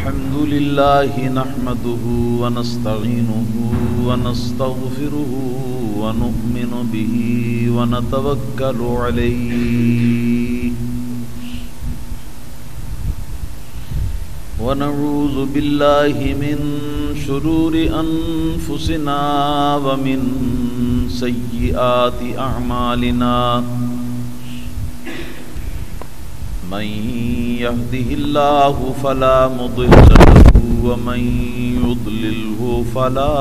الحمد لله نحمده ونستعينه ونستغفره ونؤمن به ونتوكل عليه ونعوذ بالله من شرور أنفسنا ومن سيئات أعمالنا من يهده الله فلا مضل له ومن يضلله فلا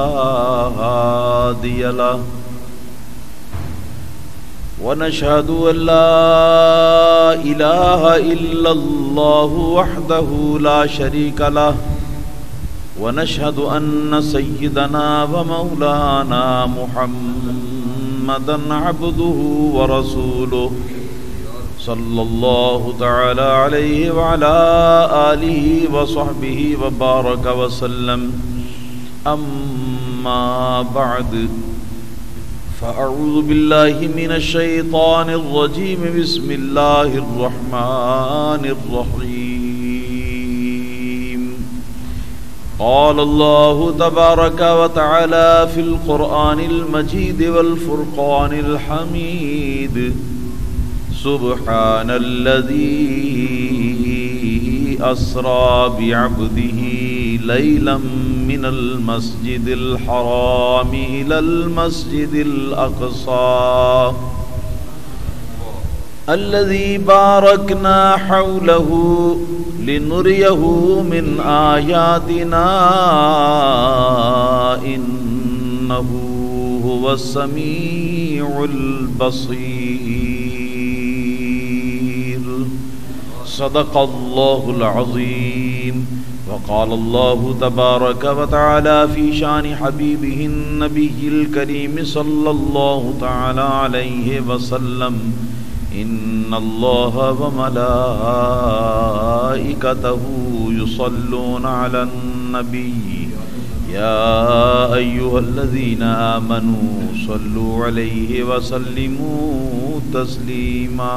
هادي له ونشهد أن لا إله إلا الله وحده لا شريك له ونشهد أن سيدنا ومولانا محمدا عبده ورسوله صلى الله تعالى عليه وعلى آله وصحبه وبارك وسلم أما بعد فأعوذ بالله من الشيطان الرجيم بسم الله الرحمن الرحيم قال الله تبارك وتعالى في القرآن المجيد والفرقان الحميد سبحان الذي أسرى بعبده ليلا من المسجد الحرام إلى المسجد الأقصى الذي باركنا حوله لنريه من آياتنا إنه هو السميع البصير صدق الله العظيم وقال الله تبارك وتعالى في شان حبيبه النبي الكريم صلى الله تعالى عليه وسلم إن الله وملائكته يصلون على النبي يا أيها الذين آمنوا صلوا عليه وسلموا تسليما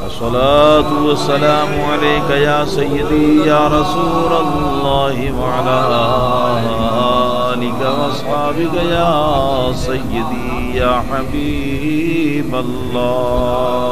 الصلاة والسلام عليك يا سيدي يا رسول الله وعلى آلك وأصحابك يا سيدي يا حبيب الله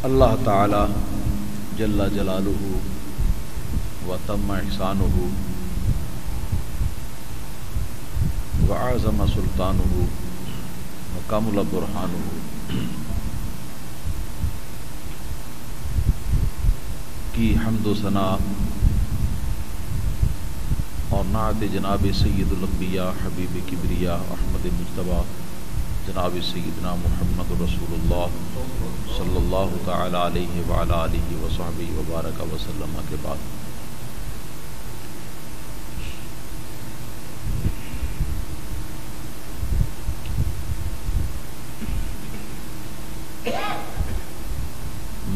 اللہ تعالی جل جلالہ و تم احسانہ و اعظم سلطانہ و کمل برہانہ کی حمد و ثنا اور نعت جناب سید الانبیاء حبیب کبریا احمد مجتبیٰ جناب سیدنا محمد رسول اللہ صلی اللہ تعالی علیہ وعلی آلہ وصحبہ وبارک وسلم کے بعد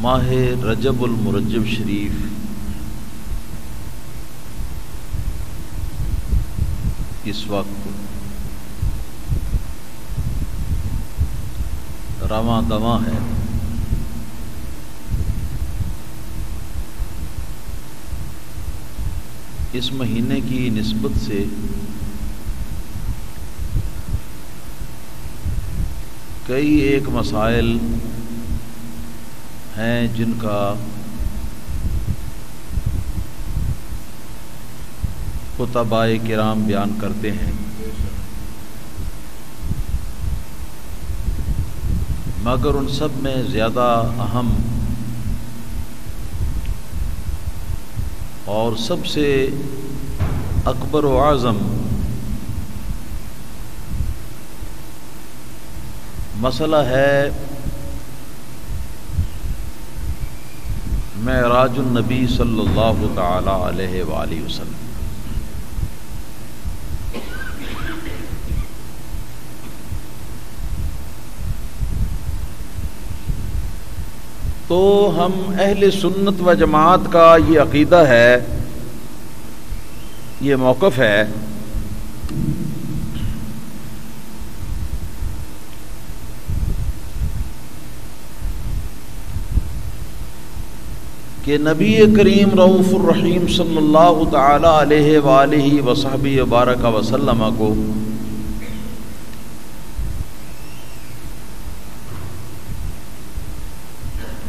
ماہ رجب المرجب شریف اس وقت رواں دواں ہے اس مہینے کی نسبت سے کئی ایک مسائل ہیں جن کا خطبائے کرام بیان کرتے ہیں، مگر ان سب میں زیادہ اہم اور سب سے اکبر و اعظم مسئلہ ہے معراج النبی صلی اللہ تعالی علیہ وآلہ وسلم۔ تو ہم اہل سنت و جماعت کا یہ عقیدہ ہے، یہ موقف ہے کہ نبی کریم رؤوف الرحیم صلی اللہ تعالی علیہ وآلہ وصحبہ وبارک وسلم کو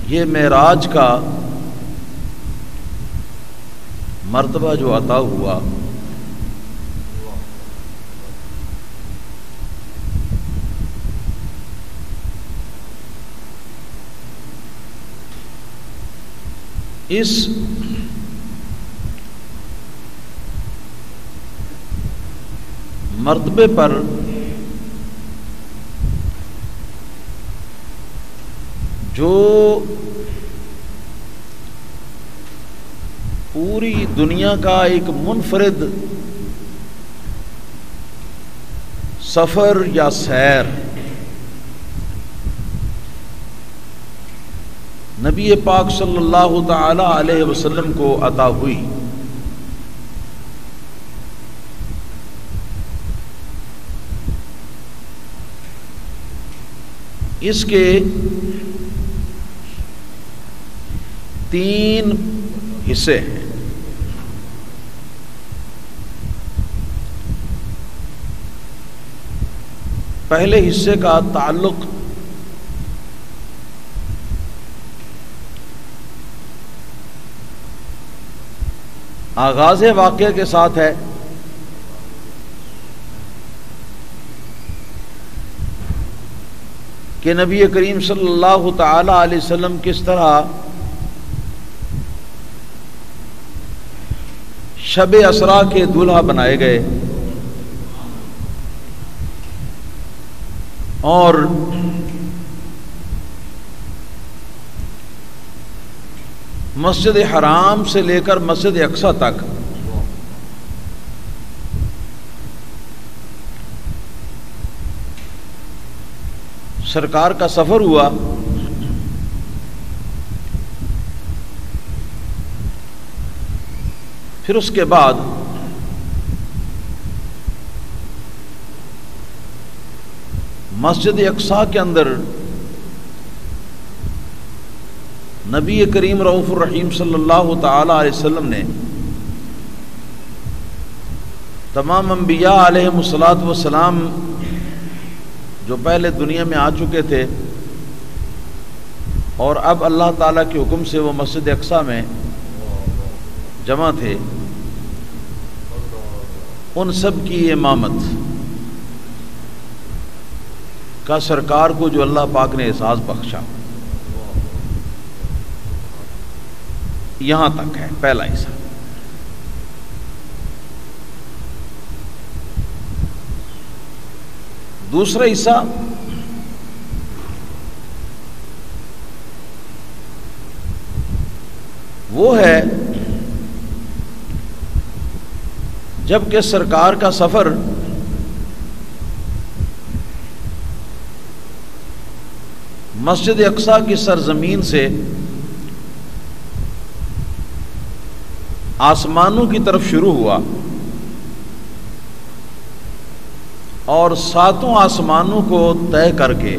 یہ معراج کا مرتبہ جو عطا ہوا، اس مرتبے پر جو پوری دنیا کا ایک منفرد سفر یا سیر نبی پاک صلی اللہ تعالی علیہ وسلم کو عطا ہوئی، اس کے 3 حصے ہیں۔ پہلے حصے کا تعلق آغاز واقعہ کے ساتھ ہے، کہ نبی کریم صلی اللہ تعالی علیہ وسلم کس طرح شب اسرا کے دولہا بنائے گئے اور مسجد حرام سے لے کر مسجد اقصی تک سرکار کا سفر ہوا، پھر اس کے بعد مسجد اقصی کے اندر نبی کریم رؤوف الرحیم صلی اللہ تعالی علیہ وسلم نے تمام انبیاء علیہم الصلاۃ والسلام جو پہلے دنیا میں آ چکے تھے اور اب اللہ تعالیٰ کے حکم سے وہ مسجد اقصی میں جمع تھے، ان سب کی امامت کا سرکار کو جو اللہ پاک نے اعزاز بخشا، یہاں تک ہے پہلا حصہ۔ دوسرا حصہ وہ ہے جب کہ سرکار کا سفر مسجد اقصی کی سرزمین سے آسمانوں کی طرف شروع ہوا اور 7 آسمانوں کو طے کر کے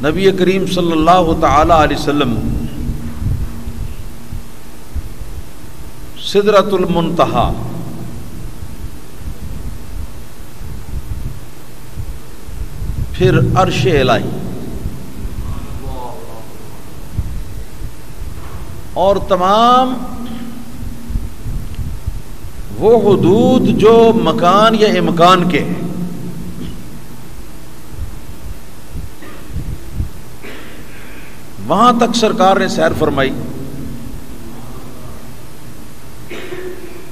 نبی کریم صلی اللہ تعالی علیہ وسلم سدرۃ المنتہا پھر عرش الہی اور تمام وہ حدود جو مکان یا امکان کے ہیں، وہاں تک سرکار نے سیر فرمائی۔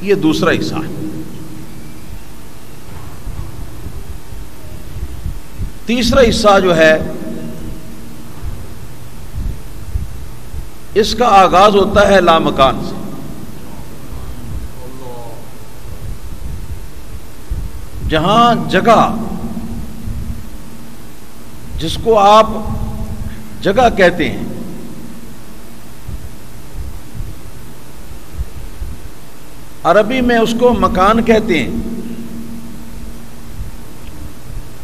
یہ دوسرا حصہ ہے۔ تیسرا حصہ جو ہے اس کا آغاز ہوتا ہے لامکان سے، جہاں جس کو آپ جگہ کہتے ہیں، عربی میں اس کو مکان کہتے ہیں،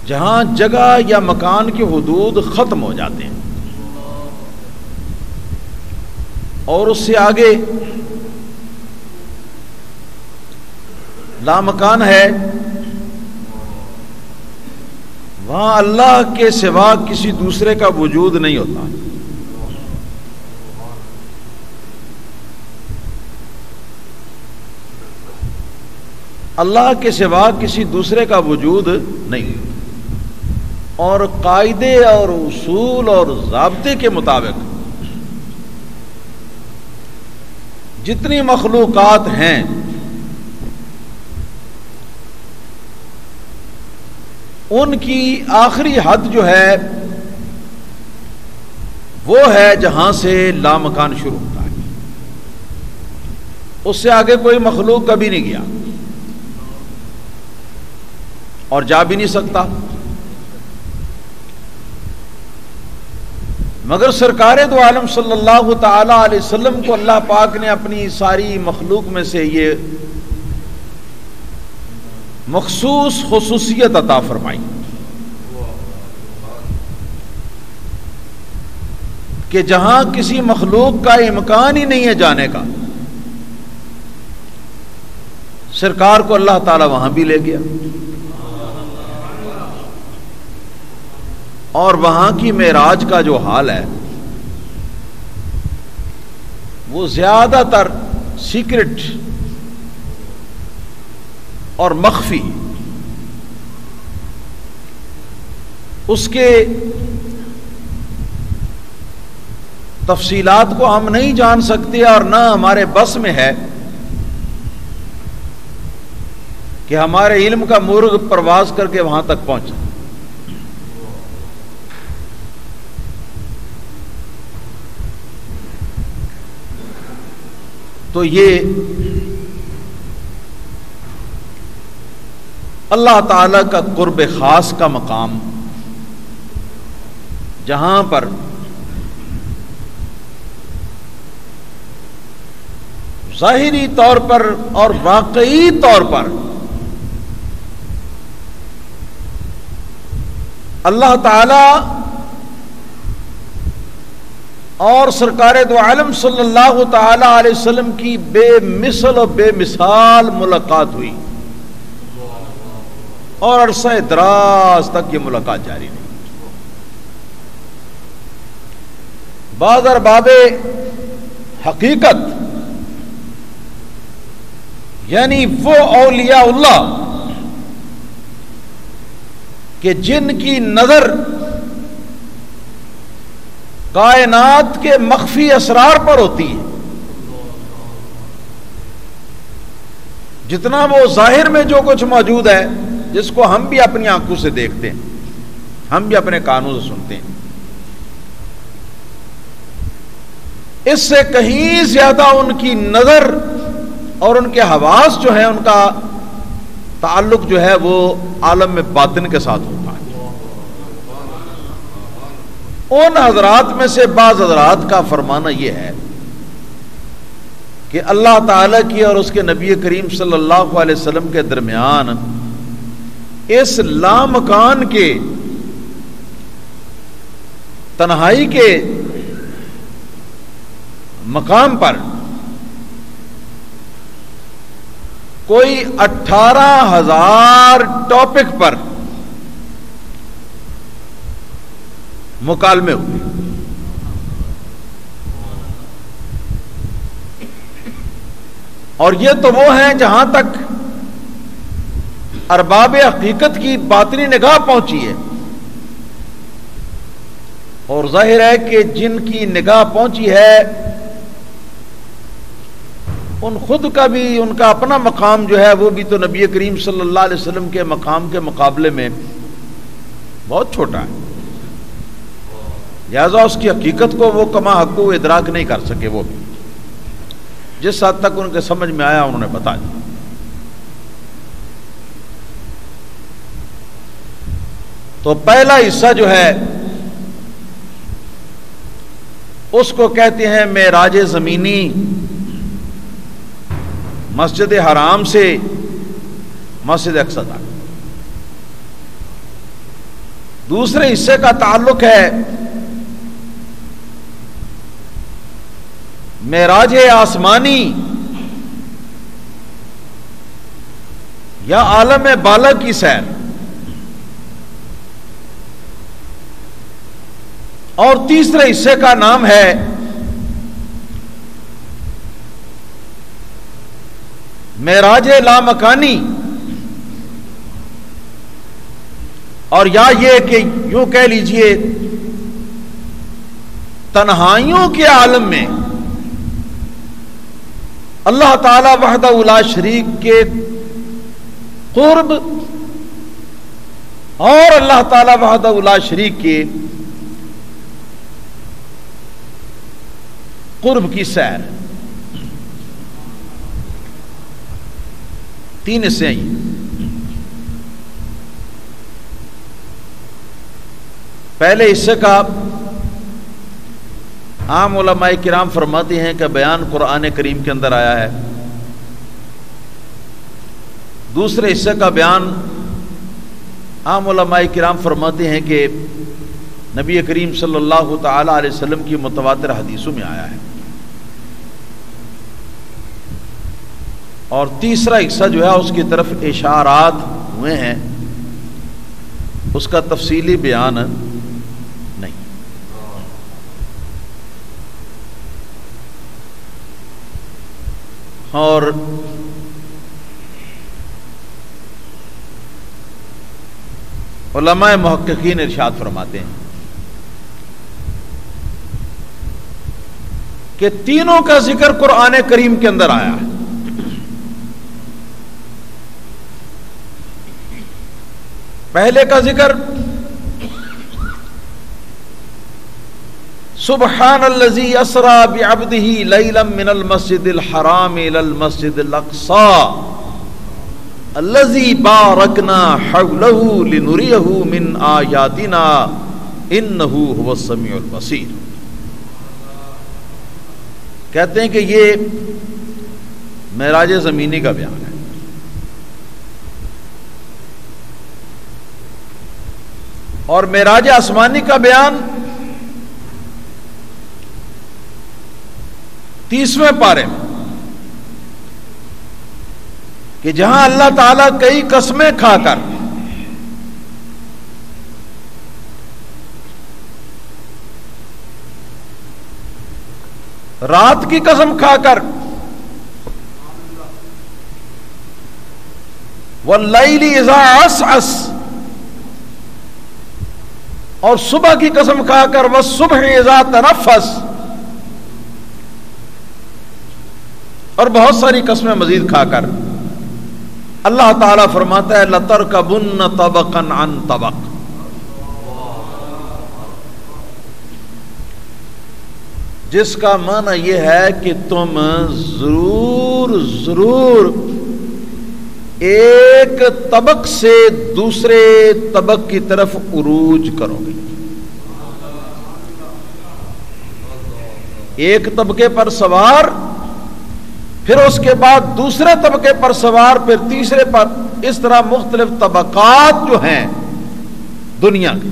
جہاں جگہ یا مکان کے حدود ختم ہو جاتے ہیں اور اس سے آگے لامکان ہے، وہاں اللہ کے سوا کسی دوسرے کا وجود نہیں ہوتا۔ اللہ کے سوا کسی دوسرے کا وجود نہیں، اور قاعدے اور اصول اور ضابطے کے مطابق جتنی مخلوقات ہیں ان کی آخری حد جو ہے وہ ہے جہاں سے لامکان شروع ہوتا ہے، اس سے آگے کوئی مخلوق کبھی نہیں گیا اور جا بھی نہیں سکتا، مگر سرکار دو عالم صلی اللہ تعالی علیہ وسلم کو اللہ پاک نے اپنی ساری مخلوق میں سے یہ مخصوص خصوصیت عطا فرمائی کہ جہاں کسی مخلوق کا امکان ہی نہیں ہے جانے کا، سرکار کو اللہ تعالی وہاں بھی لے گیا، اور وہاں کی معراج کا جو حال ہے وہ زیادہ تر سیکرٹ اور مخفی، اس کے تفصیلات کو ہم نہیں جان سکتے اور نہ ہمارے بس میں ہے کہ ہمارے علم کا مرغ پرواز کر کے وہاں تک پہنچے۔ تو یہ اللہ تعالی کا قرب خاص کا مقام، جہاں پر ظاہری طور پر اور واقعی طور پر اللہ تعالی اور سرکار دو عالم صلی اللہ تعالی علیہ وسلم کی بے مثل و بے مثال ملاقات ہوئی، اور عرصہ دراز تک یہ ملاقات جاری رہی۔ بعض ارباب حقیقت یعنی وہ اولیاء اللہ کہ جن کی نظر کائنات کے مخفی اسرار پر ہوتی ہے، جتنا وہ ظاہر میں جو کچھ موجود ہے جس کو ہم بھی اپنی آنکھوں سے دیکھتے ہیں، ہم بھی اپنے کانوں سے سنتے ہیں، اس سے کہیں زیادہ ان کی نظر اور ان کے حواس جو ہیں ان کا تعلق جو ہے وہ عالم میں باطن کے ساتھ ہوتا ہے۔ ان حضرات میں سے بعض حضرات کا فرمانا یہ ہے کہ اللہ تعالی کی اور اس کے نبی کریم صلی اللہ علیہ وسلم کے درمیان اس لامکان کے تنہائی کے مقام پر کوئی 18,000 ٹاپک پر مکالمے ہوئے، اور یہ تو وہ ہیں جہاں تک ارباب حقیقت کی باطنی نگاہ پہنچی ہے، اور ظاہر ہے کہ جن کی نگاہ پہنچی ہے ان خود کا بھی ان کا اپنا مقام جو ہے وہ بھی تو نبی کریم صلی اللہ علیہ وسلم کے مقام کے مقابلے میں بہت چھوٹا ہے، لہذا اس کی حقیقت کو وہ کما حق و ادراک نہیں کر سکے، وہ بھی جس حد تک ان کے سمجھ میں آیا انہوں نے بتا دیا۔ تو پہلا حصہ جو ہے اس کو کہتے ہیں معراج زمینی، مسجد حرام سے مسجد اقصی تک۔ دوسرے حصے کا تعلق ہے معراج آسمانی یا عالم بالا کی سیر، اور تیسرے حصے کا نام ہے معراج لامکانی، اور یا یہ کہ یوں کہہ لیجئے تنہائیوں کے عالم میں اللہ تعالی وحدہ لا شریک کے قرب اور اللہ تعالی وحدہ لا شریک کے قرب کی سیر، تین حصے ہیں۔ پہلے حصے کا عام علماء کرام فرماتے ہیں کہ بیان قرآن کریم کے اندر آیا ہے، دوسرے حصے کا بیان عام علماء کرام فرماتے ہیں کہ نبی کریم صلی اللہ تعالی علیہ وسلم کی متواتر حدیثوں میں آیا ہے، اور تیسرا حصہ جو ہے اس کی طرف اشارات ہوئے ہیں، اس کا تفصیلی بیان نہیں۔ اور علماء محققین ارشاد فرماتے ہیں کہ تینوں کا ذکر قرآن کریم کے اندر آیا ہے۔ پہلے کا ذکر سبحان الذی اسری بعبدہ لیلا من المسجد الحرام الی المسجد الاقصی الذی بارکنا حولہ لنریہ من آیاتنا انہ هو السمیع البصیر۔ کہتے ہیں کہ یہ معراج زمینی کا بیان ہے، اور معراج آسمانی کا بیان 30ویں پارے میں، کہ جہاں اللہ تعالیٰ کئی قسمیں کھا کر رات کی قسم کھا کر واللیل اذا عسعس، اور صبح کی قسم کھا کر والصبح اذا تنفس، اور بہت ساری قسمیں مزید کھا کر اللہ تعالیٰ فرماتا ہے لَتَرْكَبُنَّ طَبَقًا عَنْ طَبَقٍ، جس کا معنی یہ ہے کہ تم ضرور ایک طبق سے دوسرے طبق کی طرف عروج کرو گے، ایک طبقے پر سوار، پھر اس کے بعد دوسرے طبقے پر سوار، پھر تیسرے پر، اس طرح مختلف طبقات جو ہیں دنیا کے،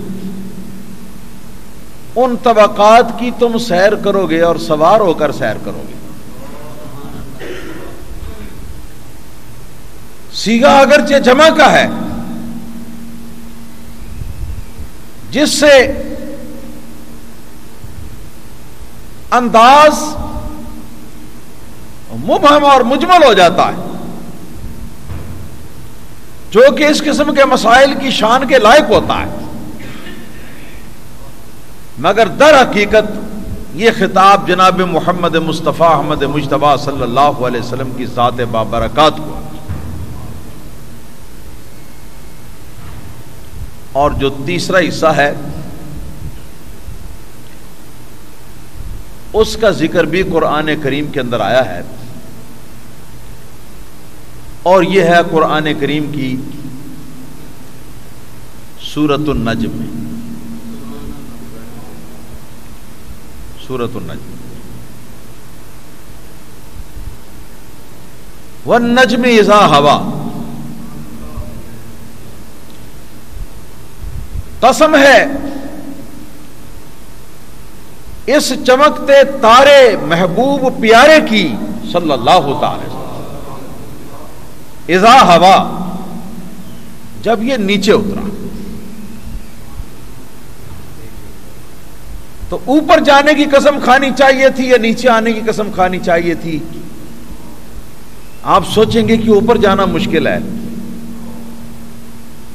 ان طبقات کی تم سیر کرو گے اور سوار ہو کر سیر کرو گے۔ صیغہ اگرچہ جمع کا ہے، جس سے انداز مبہم اور مجمل ہو جاتا ہے، جو کہ اس قسم کے مسائل کی شان کے لائق ہوتا ہے، مگر در حقیقت یہ خطاب جناب محمد مصطفیٰ احمد مجتبیٰ صلی اللہ علیہ وسلم کی ذات بابرکات کو، اور جو تیسرا حصہ ہے اس کا ذکر بھی قرآن کریم کے اندر آیا ہے، اور یہ ہے قرآن کریم کی سورۃ النجم میں۔ سورۃ النجم. والنجم اذا ہوا، قسم ہے اس چمکتے تارے محبوب پیارے کی صلی اللہ تعالی وسلم، اذا ہوا، جب یہ نیچے اترا. تو اوپر جانے کی قسم کھانی چاہیے تھی یا نیچے آنے کی قسم کھانی چاہیے تھی؟ آپ سوچیں گے کہ اوپر جانا مشکل ہے،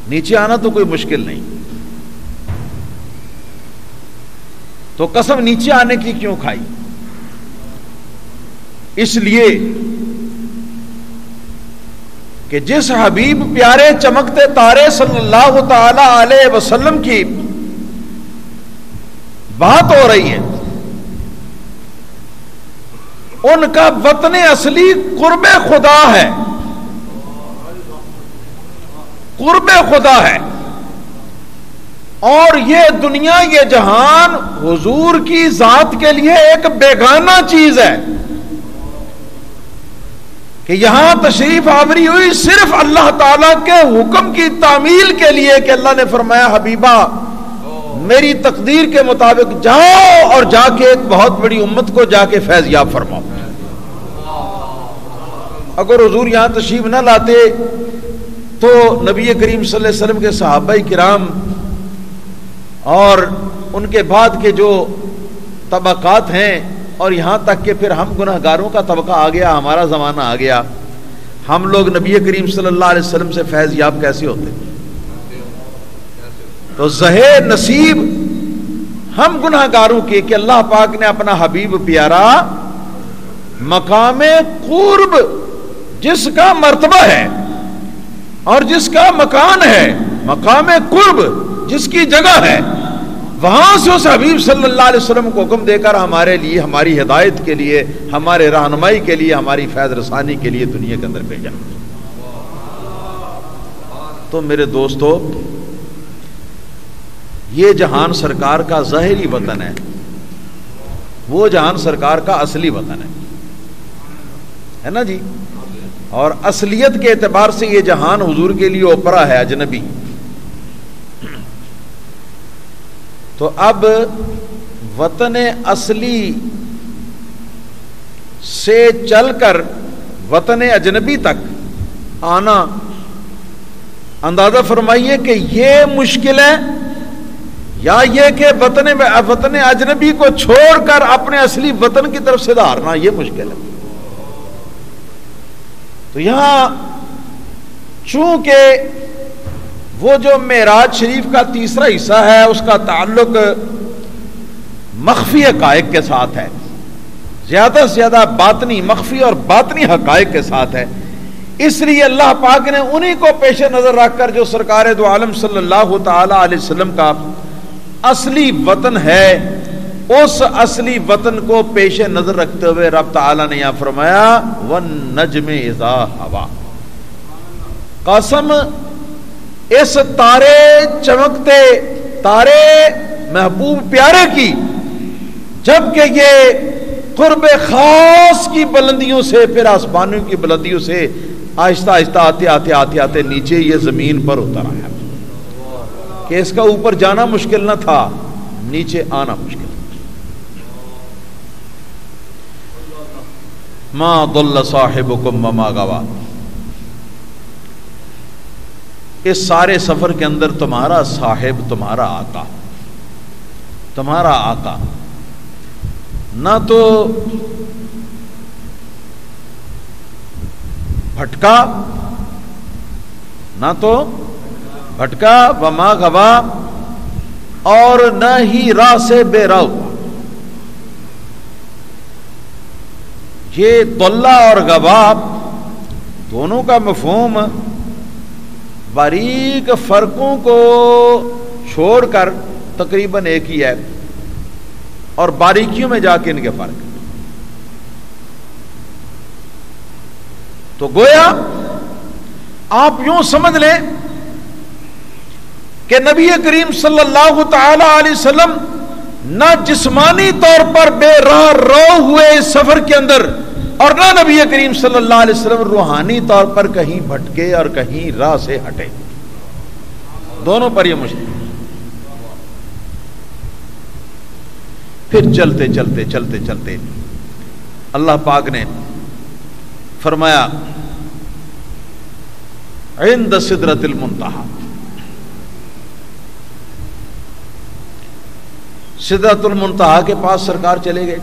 نیچے آنا تو کوئی مشکل نہیں، تو قسم نیچے آنے کی کیوں کھائی؟ اس لیے کہ جس حبیب پیارے چمکتے تارے صلی اللہ تعالی علیہ وسلم کی بات ہو رہی ہے، ان کا وطن اصلی قرب خدا ہے، قرب خدا ہے، اور یہ دنیا یہ جہان حضور کی ذات کے لیے ایک بیگانہ چیز ہے کہ یہاں تشریف آوری ہوئی صرف اللہ تعالیٰ کے حکم کی تعمیل کے لیے کہ اللہ نے فرمایا حبیبہ میری تقدیر کے مطابق جاؤ اور جا کے ایک بہت بڑی امت کو جا کے فیض یاب فرماؤ. اگر حضور یہاں تشریف نہ لاتے تو نبی کریم صلی اللہ علیہ وسلم کے صحابہ کرام اور ان کے بعد کے جو طبقات ہیں، اور یہاں تک کہ پھر ہم گناہگاروں کا طبقہ آ گیا، ہمارا زمانہ آ گیا، ہم لوگ نبی کریم صلی اللہ علیہ وسلم سے فیض یاب کیسے ہوتے؟ تو زہے نصیب ہم گناہگاروں کے کہ اللہ پاک نے اپنا حبیب پیارا مقام قرب جس کا مرتبہ ہے اور جس کا مکان ہے، مقام قرب جس کی جگہ ہے، وہاں سے اس حبیب صلی اللہ علیہ وسلم کو حکم دے کر ہمارے لیے، ہماری ہدایت کے لیے، ہمارے رہنمائی کے لیے، ہماری فیض رسانی کے لیے دنیا کے اندر بھیجا. تو میرے دوستو، یہ جہان سرکار کا ظاہری وطن ہے، وہ جہان سرکار کا اصلی وطن ہے نا جی. اور اصلیت کے اعتبار سے یہ جہان حضور کے لیے اوپرا ہے، اجنبی. تو اب وطن اصلی سے چل کر وطن اجنبی تک آنا، اندازہ فرمائیے کہ یہ مشکل ہے یا یہ کہ وطن اجنبی کو چھوڑ کر اپنے اصلی وطن کی طرف سے دھارنا یہ مشکل ہے. تو یہاں چونکہ وہ جو معراج شریف کا تیسرا حصہ ہے اس کا تعلق مخفی حقائق کے ساتھ ہے، زیادہ سے زیادہ باطنی، مخفی اور باطنی حقائق کے ساتھ ہے، اس لیے اللہ پاک نے انہی کو پیش نظر رکھ کر جو سرکار دو عالم صلی اللہ تعالی علیہ وسلم کا اصلی وطن ہے، اس اصلی وطن کو پیش نظر رکھتے ہوئے رب تعالی نے یہاں فرمایا والنجم اذا ہوا، قسم اس تارے چمکتے تارے محبوب پیارے کی جبکہ یہ قرب خاص کی بلندیوں سے، پھر آسمانوں کی بلندیوں سے آہستہ آہستہ آتے آتے آتے آتے نیچے یہ زمین پر اتر آیا کہ اس کا اوپر جانا مشکل نہ تھا، نیچے آنا مشکل. ما ضل صاحبکم وما غوا، اس سارے سفر کے اندر تمہارا صاحب، تمہارا آقا، تمہارا آقا نہ تو بھٹکا، نہ تو بھٹکا، وما غوا، اور نہ ہی راہ سے بے راہ ہوا. یہ ضلع اور غوا دونوں کا مفہوم باریک فرقوں کو چھوڑ کر تقریباً ایک ہی ہے، اور باریکیوں میں جا کے ان کے فرق. تو گویا آپ یوں سمجھ لیں کہ نبی کریم صلی اللہ تعالی علیہ وسلم نہ جسمانی طور پر بے راہ رو ہوئے اس سفر کے اندر، اور نہ نبی کریم صلی اللہ علیہ وسلم روحانی طور پر کہیں بھٹکے اور کہیں راہ سے ہٹے، دونوں پر یہ مشکل۔ پھر چلتے چلتے چلتے چلتے اللہ پاک نے فرمایا عند سدرۃ المنتہا، سدرۃ المنتہا کے پاس سرکار چلے گئے،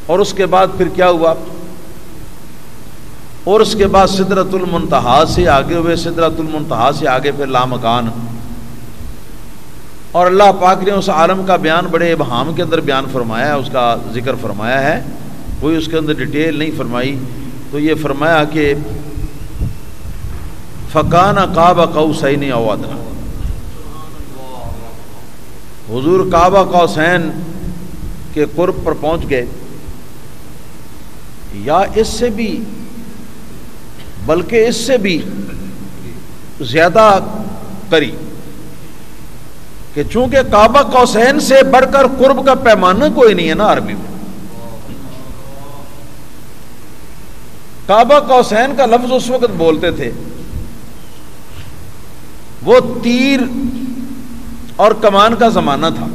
اور اس کے بعد پھر کیا ہوا، اور اس کے بعد سدرۃ المنتہا سے آگے ہوئے، سدرۃ المنتہا سے آگے پھر لامکان، اور اللہ پاک نے اس عالم کا بیان بڑے ابہام کے اندر بیان فرمایا ہے، اس کا ذکر فرمایا ہے، کوئی اس کے اندر ڈیٹیل نہیں فرمائی، تو یہ فرمایا کہ فکان قاب قوسین او ادنی، حضور کعبہ قوسین کے قرب پر پہنچ گئے، یا اس سے بھی بلکہ اس سے بھی زیادہ قریب، کہ چونکہ کعبہ قوسین سے بڑھ کر قرب کا پیمانہ کوئی نہیں ہے نا عربی میں، کعبہ قوسین کا لفظ اس وقت بولتے تھے، وہ تیر اور کمان کا زمانہ تھا،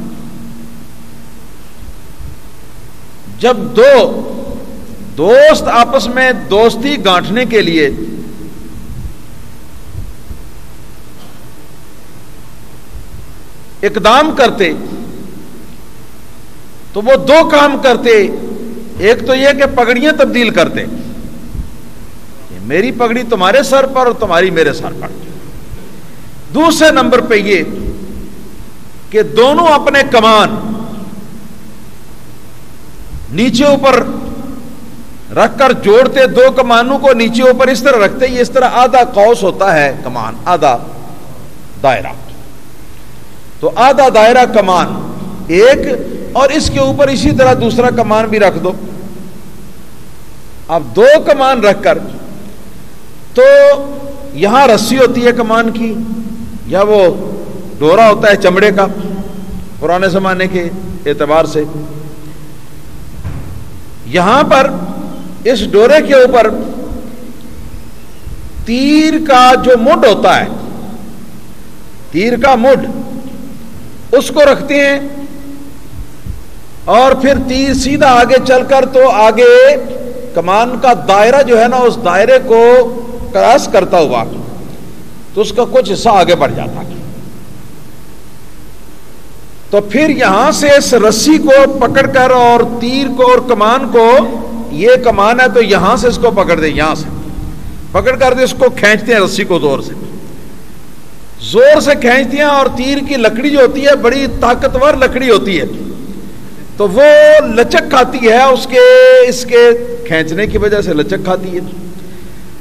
جب دو دوست آپس میں دوستی گانٹھنے کے لیے اقدام کرتے تو وہ دو کام کرتے، ایک تو یہ کہ پگڑیاں تبدیل کرتے، میری پگڑی تمہارے سر پر اور تمہاری میرے سر پر، دوسرے نمبر پہ یہ کہ دونوں اپنے کمان نیچے اوپر رکھ کر جوڑتے، دو کمانوں کو نیچے اوپر اس طرح رکھتے، یہ اس طرح آدھا قوس ہوتا ہے کمان، آدھا دائرہ، تو آدھا دائرہ کمان ایک، اور اس کے اوپر اسی طرح دوسرا کمان بھی رکھ دو، اب دو کمان رکھ کر، تو یہاں رسی ہوتی ہے کمان کی، یا وہ ڈورا ہوتا ہے چمڑے کا پرانے زمانے کے اعتبار سے، یہاں پر اس ڈورے کے اوپر تیر کا جو مڈ ہوتا ہے، تیر کا مڈ، اس کو رکھتے ہیں، اور پھر تیر سیدھا آگے چل کر تو آگے کمان کا دائرہ جو ہے نا، اس دائرے کو کراس کرتا ہوا تو اس کا کچھ حصہ آگے بڑھ جاتا ہے، تو پھر یہاں سے اس رسی کو پکڑ کر اور تیر کو اور کمان کو، یہ کمان ہے تو یہاں سے اس کو پکڑ دیں، یہاں سے پکڑ کر دیں، اس کو کھینچتے ہیں رسی کو زور سے کھینچتے ہیں، اور تیر کی لکڑی جو ہوتی ہے بڑی طاقتور لکڑی ہوتی ہے، تو وہ لچک کھاتی ہے، اس کے کھینچنے کی وجہ سے لچک کھاتی ہے،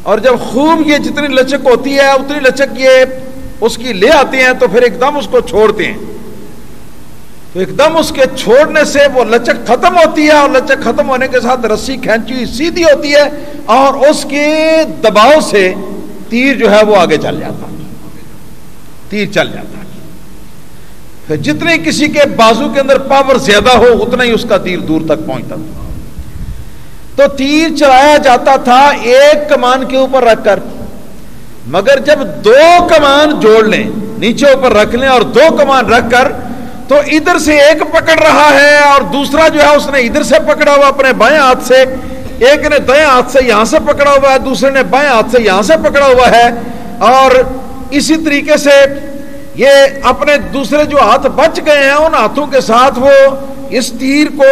اور جب خوب یہ جتنی لچک ہوتی ہے اتنی لچک یہ اس کی لے آتے ہیں، تو پھر ایک دم اس کو چھوڑتے ہیں، تو ایک دم اس کے چھوڑنے سے وہ لچک ختم ہوتی ہے، اور لچک ختم ہونے کے ساتھ رسی کھینچی ہوئی سیدھی ہوتی ہے، اور اس کے دباؤ سے تیر جو ہے وہ آگے چل جاتا ہے، تیر چل جاتا ہے، پھر جتنے کسی کے بازو کے اندر پاور زیادہ ہو اتنا ہی اس کا تیر دور تک پہنچتا تھا، تو تیر چلایا جاتا تھا ایک کمان کے اوپر رکھ کر، مگر جب دو کمان جوڑ لیں، نیچے اوپر رکھ لیں اور دو کمان رکھ کر، تو ادھر سے ایک پکڑ رہا ہے اور دوسرا جو ہے اس نے ادھر سے پکڑا ہوا اپنے بائیں ہاتھ سے، ایک نے دائیں ہاتھ سے یہاں سے پکڑا ہوا ہے، دوسرے نے بائیں ہاتھ سے یہاں سے پکڑا ہوا ہے، اور اسی طریقے سے یہ اپنے دوسرے جو ہاتھ بچ گئے ہیں ان ہاتھوں کے ساتھ وہ اس تیر کو،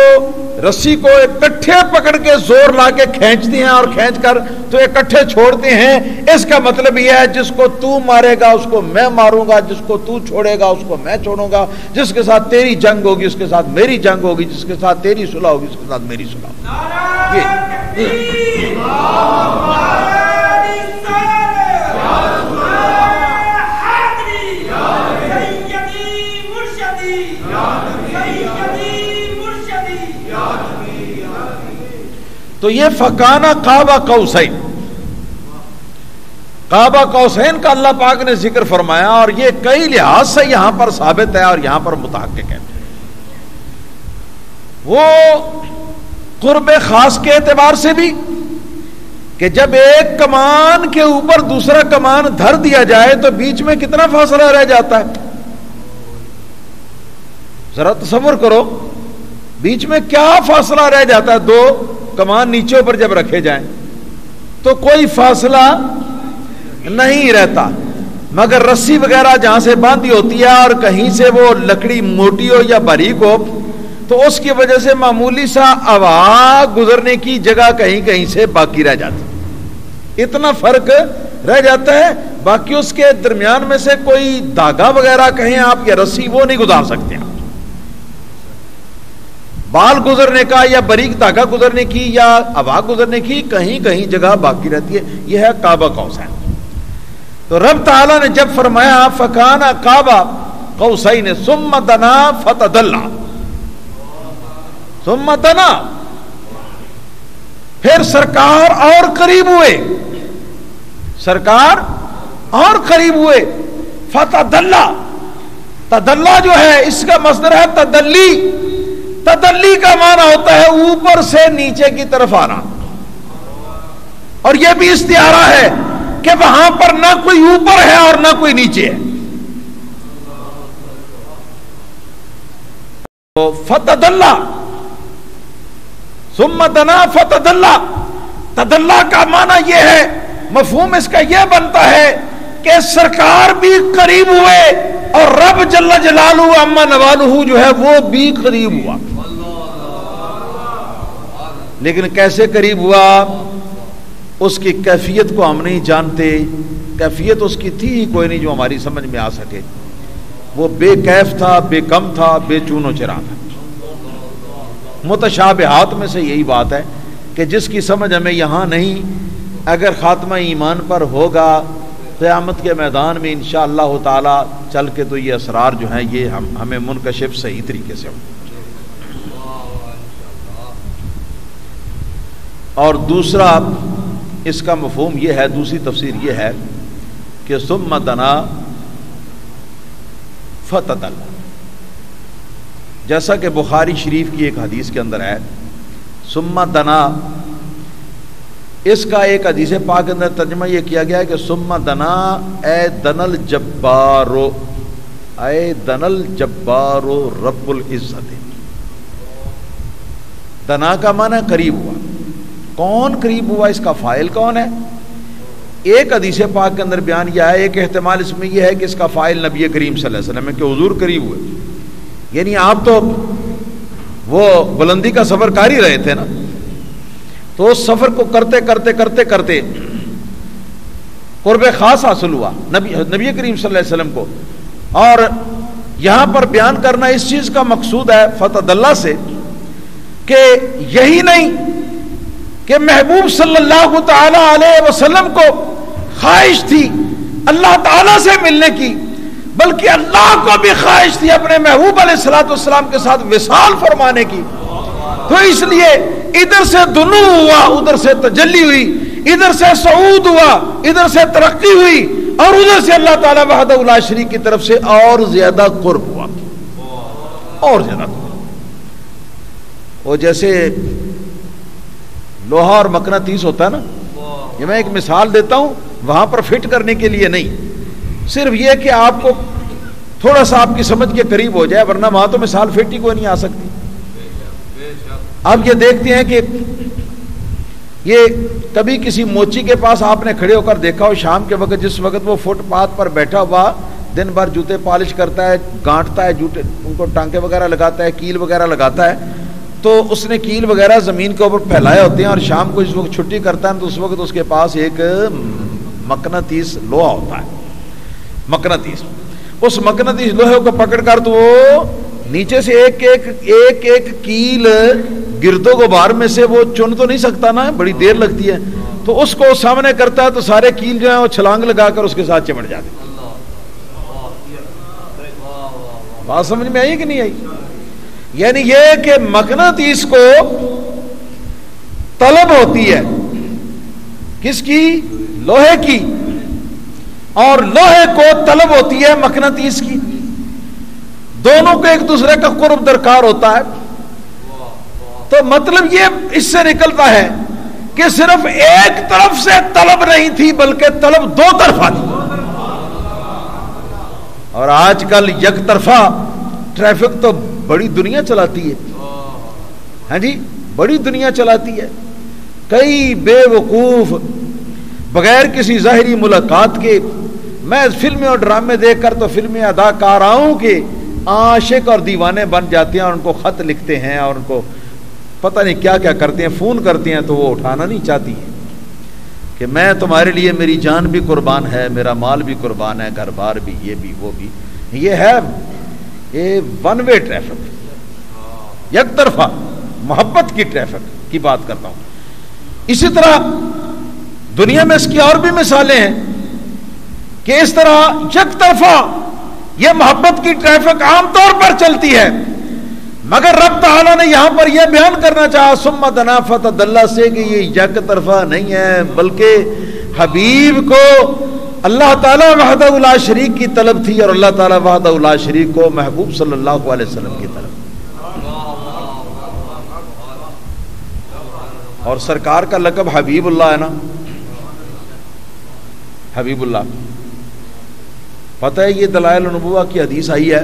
رسی کو اکٹھے پکڑ کے زور لا کے کھینچتے ہیں، اور کھینچ کر تو اکٹھے چھوڑتے ہیں۔ اس کا مطلب یہ ہے جس کو تو مارے گا اس کو میں ماروں گا، جس کو تو چھوڑے گا اس کو میں چھوڑوں گا، جس کے ساتھ تیری جنگ ہوگی اس کے ساتھ میری جنگ ہوگی، جس کے ساتھ تیری صلح ہوگی اس کے ساتھ میری صلح ہوگی۔ تو یہ فکانہ قاب قوسین، قاب قوسین کا اللہ پاک نے ذکر فرمایا، اور یہ کئی لحاظ سے یہاں پر ثابت ہے اور یہاں پر متحقق ہے۔ وہ قرب خاص کے اعتبار سے بھی کہ جب ایک کمان کے اوپر دوسرا کمان دھر دیا جائے تو بیچ میں کتنا فاصلہ رہ جاتا ہے، ذرا تصور کرو، بیچ میں کیا فاصلہ رہ جاتا ہے۔ دو کمان نیچے اوپر جب رکھے جائیں تو کوئی فاصلہ نہیں رہتا، مگر رسی وغیرہ جہاں سے باندھی ہوتی ہے اور کہیں سے وہ لکڑی موٹی ہو یا باریک ہو تو اس کی وجہ سے معمولی سا ہوا گزرنے کی جگہ کہیں کہیں سے باقی رہ جاتی، اتنا فرق رہ جاتا ہے، باقی اس کے درمیان میں سے کوئی دھاگا وغیرہ کہیں آپ یا رسی وہ نہیں گزار سکتے آپ، بال گزرنے کا یا باریک دھاگا گزرنے کی یا ہوا گزرنے کی کہیں کہیں جگہ باقی رہتی ہے۔ یہ ہے قاب قوسین۔ تو رب تعالیٰ نے جب فرمایا فکان قاب قوسین ثم دنا فتدلی، ثم دنا، پھر سرکار اور قریب ہوئے، سرکار اور قریب ہوئے، فتدلی، تدلی جو ہے اس کا مصدر ہے تدلی، تدلی کا معنی ہوتا ہے اوپر سے نیچے کی طرف آنا، اور یہ بھی استعارہ ہے کہ وہاں پر نہ کوئی اوپر ہے اور نہ کوئی نیچے ہے۔ تو فتدلی ثم دنا فتدلی، تدلی کا معنی یہ ہے، مفہوم اس کا یہ بنتا ہے کہ سرکار بھی قریب ہوئے اور رب جل جلالہ عما نوالہ جو ہے وہ بھی قریب ہوا۔ لیکن کیسے قریب ہوا اس کی کیفیت کو ہم نہیں جانتے، کیفیت اس کی تھی ہی کوئی نہیں جو ہماری سمجھ میں آ سکے، وہ بے کیف تھا، بے کم تھا، بے چون و چرا تھا۔ متشابہات میں سے یہی بات ہے کہ جس کی سمجھ ہمیں یہاں نہیں، اگر خاتمہ ایمان پر ہوگا قیامت کے میدان میں انشاءاللہ تعالی چل کے تو یہ اسرار جو ہیں یہ ہمیں منکشف صحیح طریقے سے ہو۔ اور دوسرا اس کا مفہوم یہ ہے، دوسری تفسیر یہ ہے کہ ثم دنا فتدلی، جیسا کہ بخاری شریف کی ایک حدیث کے اندر ہے ثم دنا، اس کا ایک حدیث پاک کے اندر ترجمہ یہ کیا گیا ہے کہ ثم دنا اے دنل جبارو، اے دنل جبارو رب العزت۔ دنا کا معنی قریب ہوا، کون قریب ہوا، اس کا فاعل کون ہے؟ ایک حدیث پاک کے اندر بیان کیا ہے، ایک احتمال اس میں یہ ہے کہ اس کا فاعل نبی کریم صلی اللہ علیہ وسلم ہے کہ حضور قریب ہوئے، یعنی آپ تو وہ بلندی کا سفر کر ہی رہے تھے نا، تو اس سفر کو کرتے کرتے کرتے کرتے قرب خاص حاصل ہوا نبی کریم صلی اللہ علیہ وسلم کو۔ اور یہاں پر بیان کرنا اس چیز کا مقصود ہے فتدلی سے کہ یہی نہیں کہ محبوب صلی اللہ تعالی علیہ وسلم کو خواہش تھی اللہ تعالی سے ملنے کی، بلکہ اللہ کو بھی خواہش تھی اپنے محبوب علیہ الصلوۃ والسلام کے ساتھ وصال فرمانے کی۔ تو اس لیے ادھر سے دنو ہوا، ادھر سے تجلی ہوئی، ادھر سے صعود ہوا، ادھر سے ترقی ہوئی، اور ادھر سے اللہ تعالی وحدہ لا شریک کی طرف سے اور زیادہ قرب ہوا، اور زیادہ قرب۔ وہ جیسے لوہا اور مقناطیس ہوتا ہے نا، یہ میں ایک مثال دیتا ہوں، وہاں پر فٹ کرنے کے لیے نہیں، صرف یہ کہ آپ کو تھوڑا سا آپ کی سمجھ کے قریب ہو جائے، ورنہ وہاں تو مثال فٹ ہی کوئی نہیں آ سکتی۔ آپ یہ دیکھتے ہیں کہ یہ کبھی کسی موچی کے پاس آپ نے کھڑے ہو کر دیکھا ہو، شام کے وقت جس وقت وہ فٹ پاتھ پر بیٹھا ہوا دن بھر جوتے پالش کرتا ہے، گانٹتا ہے جوتے، ان کو ٹانکے وغیرہ لگاتا ہے، کیل وغیرہ لگاتا ہے، تو اس نے کیل وغیرہ زمین کے اوپر پھیلائے ہوتے ہیں، اور شام کو اس وقت چھٹی کرتا ہے تو اس وقت اس کے پاس ایک مقناطیس لوہا ہوتا ہے، مقناطیس، اس مقناطیس لوہے کو پکڑ کر تو وہ نیچے سے ایک ایک کیل گرد و غبار میں سے وہ چن تو نہیں سکتا نا، بڑی دیر لگتی ہے، تو اس کو سامنے کرتا ہے تو سارے کیل جو ہیں وہ چھلانگ لگا کر اس کے ساتھ چمٹ جاتے۔ بات سمجھ میں آئی کہ نہیں آئی؟ یعنی یہ کہ مقناطیس کو طلب ہوتی ہے کس کی؟ لوہے کی، اور لوہے کو طلب ہوتی ہے مقناطیس کی، دونوں کو ایک دوسرے کا قرب درکار ہوتا ہے. تو مطلب یہ اس سے نکلتا ہے کہ صرف ایک طرف سے طلب نہیں تھی بلکہ طلب دو طرفہ تھی. اور آج کل یک طرفہ ٹریفک تو بڑی دنیا چلاتی ہے. ہاں جی، بڑی دنیا چلاتی ہے. کئی بے وقوف بغیر کسی ظاہری ملاقات کے، میں فلمیں اور ڈرامے دیکھ کر تو فلمی اداکاراؤں کے عاشق اور دیوانے بن جاتے ہیں اور ان کو خط لکھتے ہیں اور ان کو پتہ نہیں کیا کیا کرتے ہیں، فون کرتے ہیں تو وہ اٹھانا نہیں چاہتی ہیں کہ میں تمہارے لیے میری جان بھی قربان ہے، میرا مال بھی قربان ہے، گھر بار بھی، یہ بھی وہ بھی. یہ ہے یہ ون وے ٹریفک، یک طرفہ محبت کی ٹریفک کی بات کرتا ہوں. اسی طرح دنیا میں اس کی اور بھی مثالیں ہیں کہ اس طرح یک طرفہ یہ محبت کی ٹریفک عام طور پر چلتی ہے، مگر رب تعالیٰ نے یہاں پر یہ بیان کرنا چاہا ثم دنا فتدلی سے کہ یہ یک طرفہ نہیں ہے، بلکہ حبیب کو اللہ تعالیٰ وحدہ لا شریک کی طلب تھی اور اللہ تعالیٰ وحدہ لا شریک کو محبوب صلی اللہ علیہ وسلم کی طلب. اور سرکار کا لقب حبیب اللہ ہے نا، حبیب اللہ. پتہ ہے یہ دلائل النبوہ کی حدیث آئی ہے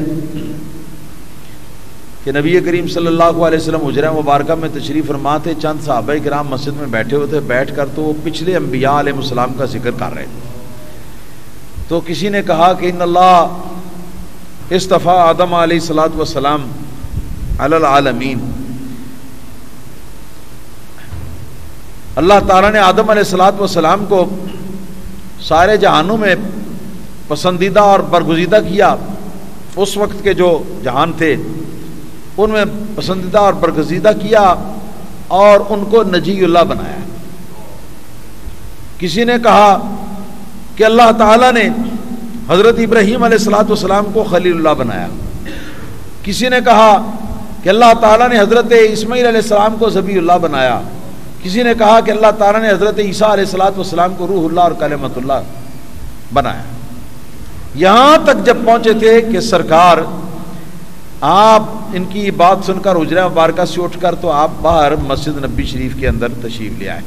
کہ نبی کریم صلی اللہ علیہ وسلم حجرہ مبارکہ میں تشریف فرما تھے، چند صحابہ کرام مسجد میں بیٹھے ہوئے تھے، بیٹھ کر تو وہ پچھلے انبیاء علیہ السلام کا ذکر کر رہے تھے. تو کسی نے کہا کہ ان اللہ اصطفیٰ آدم علیہ الصلوۃ والسلام علی العالمین، اللہ تعالیٰ نے آدم علیہ الصلوۃ والسلام کو سارے جہانوں میں پسندیدہ اور برگزیدہ کیا. اس وقت کے جو جہان تھے ان میں پسندیدہ اور برگزیدہ کیا اور ان کو نجی اللہ بنایا. کسی نے کہا کہ اللہ تعالیٰ نے حضرت ابراہیم علیہ الصلوۃ والسلام کو خلیل اللہ بنایا. کسی نے کہا کہ اللہ تعالیٰ نے حضرت اسماعیل علیہ السلام کو ذبیح اللہ بنایا. کسی نے کہا کہ اللہ تعالیٰ نے حضرت عیسیٰ علیہ الصلوۃ والسلام کو روح اللہ اور کلمۃ اللہ بنایا. یہاں تک جب پہنچے تھے کہ سرکار آپ ان کی بات سن کر حجرہ مبارکہ سے اٹھ کر تو آپ باہر مسجد نبی شریف کے اندر تشریف لے آئے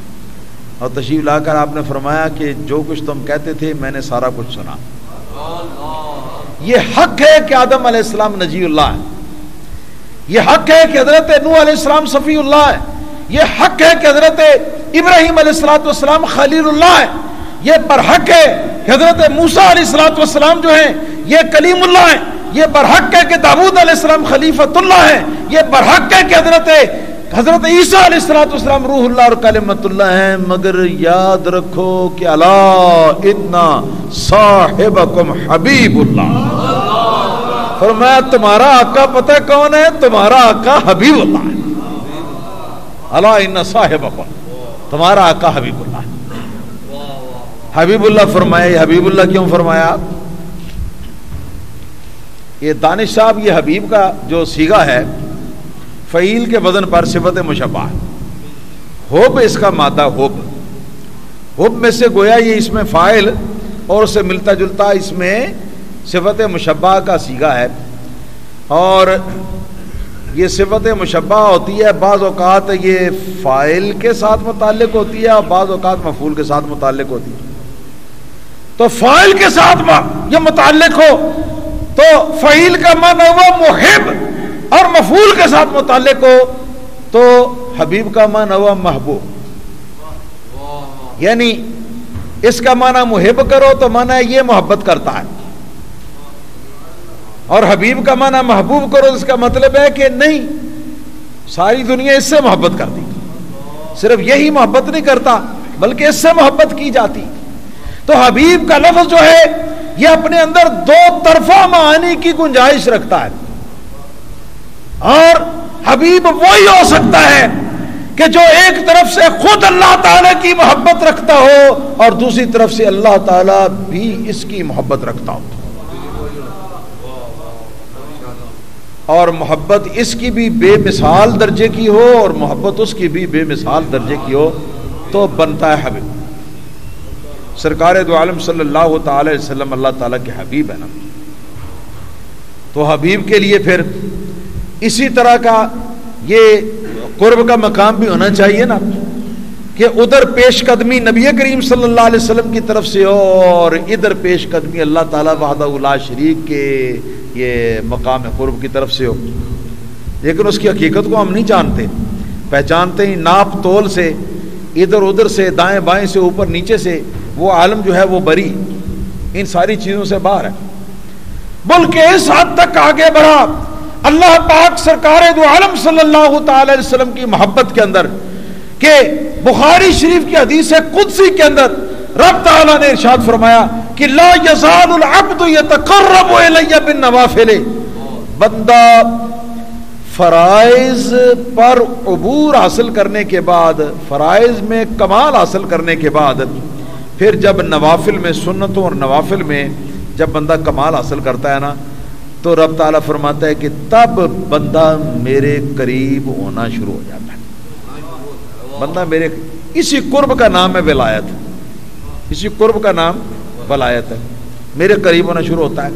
اور تشریف لا کر آپ نے فرمایا کہ جو کچھ تم کہتے تھے میں نے سارا کچھ سنا. یہ حق ہے کہ آدم علیہ السلام نجی اللہ ہے، یہ حق ہے کہ حضرت نوح علیہ السلام صفی اللہ ہے، یہ حق ہے کہ حضرت ابراہیم علیہ السلام خلیل اللہ ہے، یہ برحق ہے کہ حضرت موسیٰ علیہ السلام جو ہیں یہ کلیم اللہ ہیں، یہ برحق ہے کہ داؤد علیہ السلام خلیفۃ اللہ ہیں، یہ برحق ہے کہ حضرت عیسیٰ علیہ السلام روح اللہ اور کلمۃ اللہ ہیں. مگر یاد رکھو کہ الا ان صاحبکم حبیب اللہ، فرمایا تمہارا آقا پتہ کون ہے؟ تمہارا آقا حبیب اللہ ہے. الا ان صاحبکم، تمہارا آقا حبیب اللہ ہے. حبیب اللہ فرمایا. یہ حبیب اللہ کیوں فرمایا؟ یہ دانش صاحب یہ حبیب کا جو صیغہ ہے فعیل کے وزن پر صفت مشبہ، حب اس کا مادہ حب، حب میں سے گویا یہ اس میں فاعل اور اس سے ملتا جلتا اس میں صفت مشبہ کا صیغہ ہے. اور یہ صفت مشبہ ہوتی ہے، بعض اوقات یہ فاعل کے ساتھ متعلق ہوتی ہے اور بعض اوقات مفعول کے ساتھ متعلق ہوتی ہے. تو فاعل کے ساتھ یہ متعلق ہو تو فعیل کا معنی ہوا محب، اور مفعول کے ساتھ متعلق ہو تو حبیب کا معنی ہوا محبوب. یعنی اس کا معنی محب کرو تو معنی یہ محبت کرتا ہے، اور حبیب کا معنی محبوب کرو اس کا مطلب ہے کہ نہیں ساری دنیا اس سے محبت کرتی، صرف یہی محبت نہیں کرتا بلکہ اس سے محبت کی جاتی. تو حبیب کا لفظ جو ہے یہ اپنے اندر دو طرفہ معانی کی گنجائش رکھتا ہے. اور حبیب وہی ہو سکتا ہے کہ جو ایک طرف سے خود اللہ تعالیٰ کی محبت رکھتا ہو اور دوسری طرف سے اللہ تعالیٰ بھی اس کی محبت رکھتا ہو، اور محبت اس کی بھی بے مثال درجے کی ہو اور محبت اس کی بھی بے مثال درجے کی ہو تو بنتا ہے حبیب. سرکار دو عالم صلی اللہ تعالی علیہ وسلم اللہ تعالیٰ کے حبیب ہے نا، تو حبیب کے لیے پھر اسی طرح کا یہ قرب کا مقام بھی ہونا چاہیے نا، کہ ادھر پیش قدمی نبی کریم صلی اللہ علیہ وسلم کی طرف سے ہو اور ادھر پیش قدمی اللہ تعالیٰ وحدہ لا شریک کے یہ مقام قرب کی طرف سے ہو. لیکن اس کی حقیقت کو ہم نہیں جانتے، پہچانتے ہی ناپ تول سے، ادھر ادھر سے، دائیں بائیں سے، اوپر نیچے سے. وہ عالم جو ہے وہ بری ان ساری چیزوں سے باہر ہے، بلکہ اس حد تک آگے بڑھا اللہ پاک سرکار دو عالم صلی اللہ تعالی علیہ وسلم کی محبت کے اندر کہ بخاری شریف کی حدیث قدسی کے اندر رب تعالیٰ نے ارشاد فرمایا کہ لا یزال العبد یتقرب الی بالنوافل، بندہ فرائض پر عبور حاصل کرنے کے بعد، فرائض میں کمال حاصل کرنے کے بعد، پھر جب نوافل میں، سنتوں اور نوافل میں جب بندہ کمال حاصل کرتا ہے نا، تو رب تعالیٰ فرماتا ہے کہ تب بندہ میرے قریب ہونا شروع ہو جاتا ہے. بندہ میرے، اسی قرب کا نام ہے ولایت، اسی قرب کا نام ولایت ہے، میرے قریب ہونا شروع ہوتا ہے.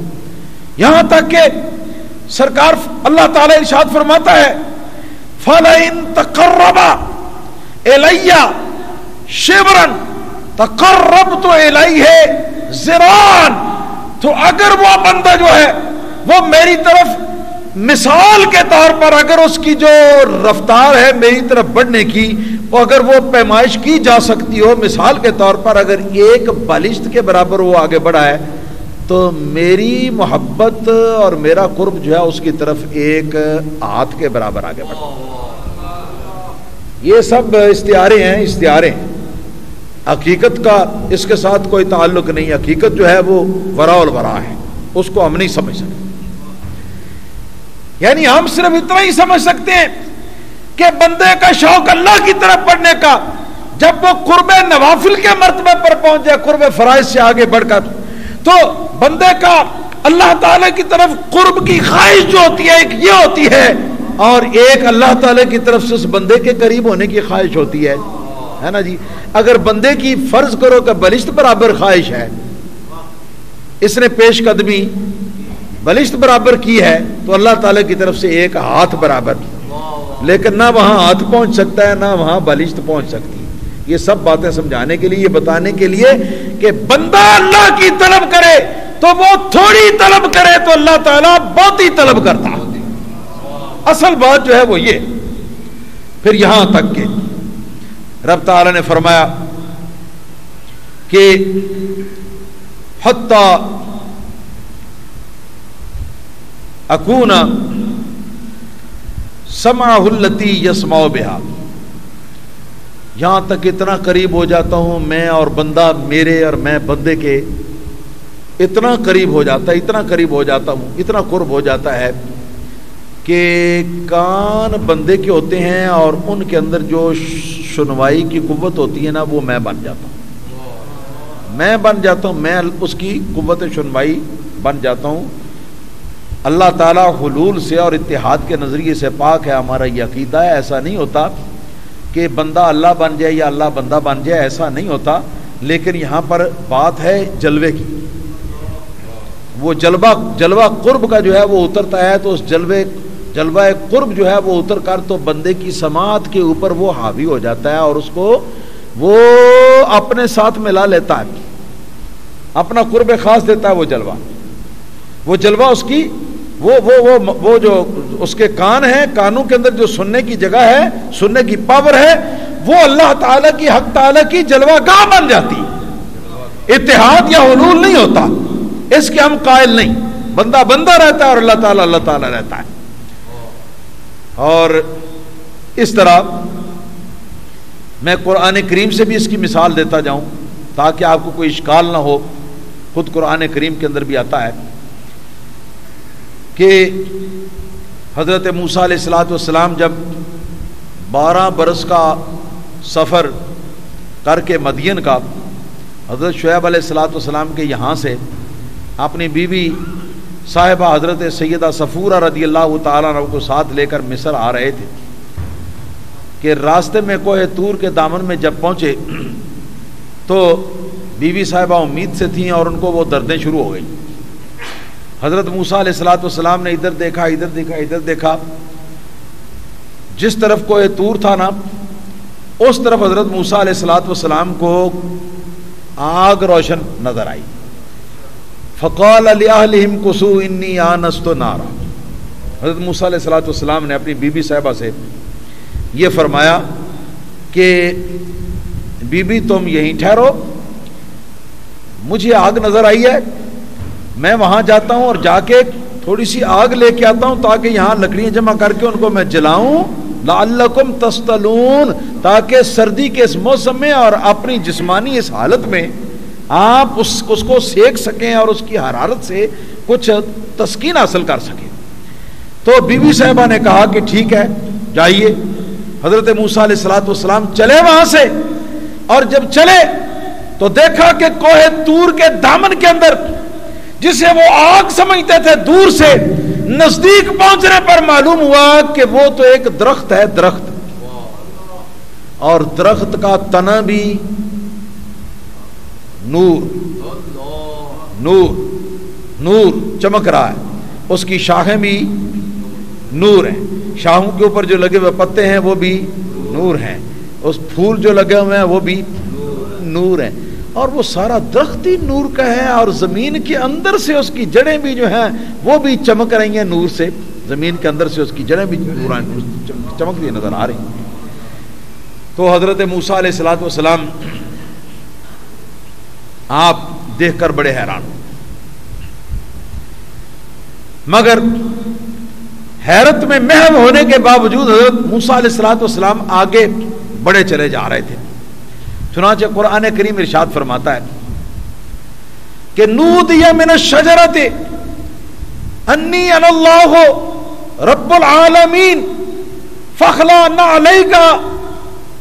یہاں تک کہ سرکار اللہ تعالیٰ ارشاد فرماتا ہے فَلَئِن تَقَرَّبَ إِلَيَّ شِبْرًا تَقَرَّبْتُ إِلَيْهِ ذِرَاعًا، تو اگر وہ بندہ جو ہے وہ میری طرف مثال کے طور پر، اگر اس کی جو رفتار ہے میری طرف بڑھنے کی، اگر وہ پیمائش کی جا سکتی ہو، مثال کے طور پر اگر ایک بالشت کے برابر وہ آگے بڑھا ہے، تو میری محبت اور میرا قرب جو ہے اس کی طرف ایک ہاتھ کے برابر آگے بڑھا. یہ سب استعارے ہیں، استعارے ہیں، حقیقت کا اس کے ساتھ کوئی تعلق نہیں. حقیقت جو ہے وہ وراء الورا ہے، اس کو ہم نہیں سمجھ سکتے. یعنی ہم صرف اتنا ہی سمجھ سکتے ہیں کہ بندے کا شوق اللہ کی طرف بڑھنے کا جب وہ قرب نوافل کے مرتبے پر پہنچ جائے، قرب فرائض سے آگے بڑھ کر، تو بندے کا اللہ تعالی کی طرف قرب کی خواہش جو ہوتی ہے ایک یہ ہوتی ہے، اور ایک اللہ تعالی کی طرف سے اس بندے کے قریب ہونے کی خواہش ہوتی ہے نا جی. اگر بندے کی فرض کرو کہ بلشت برابر خواہش ہے، اس نے پیش قدمی بلشت برابر کی ہے، تو اللہ تعالی کی طرف سے ایک ہاتھ برابر، لیکن نہ وہاں ہاتھ پہنچ سکتا ہے نہ وہاں بلشت پہنچ سکتی ہے. یہ سب باتیں سمجھانے کے لیے، یہ بتانے کے لیے کہ بندہ اللہ کی طلب کرے تو وہ تھوڑی طلب کرے تو اللہ تعالیٰ بہت ہی طلب کرتا. اصل بات جو ہے وہ یہ. پھر یہاں تک کہ رب تعالیٰ نے فرمایا کہ حتی اکون سمعہ التی یسمع بہا، یہاں تک اتنا قریب ہو جاتا ہوں میں اور بندہ میرے اور میں بندے کے، اتنا قریب ہو جاتا ہے، اتنا قریب ہو جاتا ہوں، اتنا قرب ہو جاتا ہے کہ کان بندے کے ہوتے ہیں اور ان کے اندر جو سنوائی کی قوت ہوتی ہے نا، وہ میں بن جاتا ہوں، میں بن جاتا ہوں، میں اس کی قوت سنوائی بن جاتا ہوں. اللہ تعالیٰ حلول سے اور اتحاد کے نظریے سے پاک ہے. ہمارا یہ عقیدہ ہے، ایسا نہیں ہوتا کہ بندہ اللہ بن جائے یا اللہ بندہ بن جائے، ایسا نہیں ہوتا. لیکن یہاں پر بات ہے جلوے کی. وہ جلوہ قرب کا جو ہے وہ اترتا ہے، تو اس جلوہ قرب جو ہے وہ اتر کر تو بندے کی سماعت کے اوپر وہ حاوی ہو جاتا ہے اور اس کو وہ اپنے ساتھ ملا لیتا ہے، اپنا قرب خاص دیتا ہے. وہ جلوہ اس کی وہ جو اس کے کان ہیں، کانوں کے اندر جو سننے کی جگہ ہے، سننے کی پاور ہے، وہ اللہ تعالیٰ کی، حق تعالیٰ کی جلوہ گاہ بن جاتی. اتحاد یا حلول نہیں ہوتا، اس کے ہم قائل نہیں. بندہ بندہ رہتا ہے اور اللہ تعالیٰ رہتا ہے. اور اس طرح میں قرآن کریم سے بھی اس کی مثال دیتا جاؤں تاکہ آپ کو کوئی اشکال نہ ہو. خود قرآن کریم کے اندر بھی آتا ہے کہ حضرت موسیٰ علیہ السلام جب 12 برس کا سفر کر کے مدین کا حضرت شعیب علیہ السلام کے یہاں سے اپنی بیوی صاحبہ حضرت سیدہ صفورہ رضی اللہ تعالیٰ عنہ کو ساتھ لے کر مصر آ رہے تھے کہ راستے میں کوہ طور کے دامن میں جب پہنچے تو بیوی صاحبہ امید سے تھیں اور ان کو وہ دردیں شروع ہو گئی. حضرت موسیٰ علیہ الصلوۃ والسلام نے ادھر دیکھا ادھر دیکھا ادھر دیکھا، جس طرف کوہ طور تھا نا اس طرف حضرت موسیٰ علیہ الصلوۃ والسلام کو آگ روشن نظر آئی. فقال لأہلہم کثوا انی آنست نارا. حضرت موسیٰ علیہ الصلوۃ والسلام نے اپنی بی بی صاحبہ سے یہ فرمایا کہ بی بی تم یہیں ٹھہرو، مجھے آگ نظر آئی ہے، میں وہاں جاتا ہوں اور جا کے تھوڑی سی آگ لے کے آتا ہوں تاکہ یہاں لکڑیاں جمع کر کے ان کو میں جلاؤں، لعلکم تستلون، تاکہ سردی کے اس موسم میں اور اپنی جسمانی اس حالت میں آپ اس کو سیک سکیں اور اس کی حرارت سے کچھ تسکین حاصل کر سکیں. تو بی بی صاحبہ نے کہا کہ ٹھیک ہے جائیے. حضرت موسیٰ علیہ الصلوۃ والسلام چلے وہاں سے، اور جب چلے تو دیکھا کہ کوہ طور کے دامن کے اندر جسے وہ آگ سمجھتے تھے دور سے نزدیک پہنچنے پر معلوم ہوا کہ وہ تو ایک درخت ہے، درخت، اور درخت کا تنا بھی نور نور نور چمک رہا ہے، اس کی شاخیں بھی نور ہیں، شاخوں کے اوپر جو لگے ہوئے پتے ہیں وہ بھی نور ہیں، اس پھول جو لگے ہوئے ہیں وہ بھی نور ہیں، اور وہ سارا درخت ہی نور کا ہے، اور زمین کے اندر سے اس کی جڑیں بھی جو ہیں وہ بھی چمک رہی ہیں نور سے، زمین کے اندر سے اس کی جڑیں بھی چمکتی نظر آ رہی ہیں. تو حضرت موسیٰ علیہ الصلوۃ والسلام آپ دیکھ کر بڑے حیران ہو، مگر حیرت میں محو ہونے کے باوجود حضرت موسیٰ علیہ الصلوۃ والسلام آگے بڑے چلے جا رہے تھے. چنانچہ قرآن کریم ارشاد فرماتا ہے کہ نودی من الشجرۃ انی انا اللہ رب العالمین فاخلع نعلیک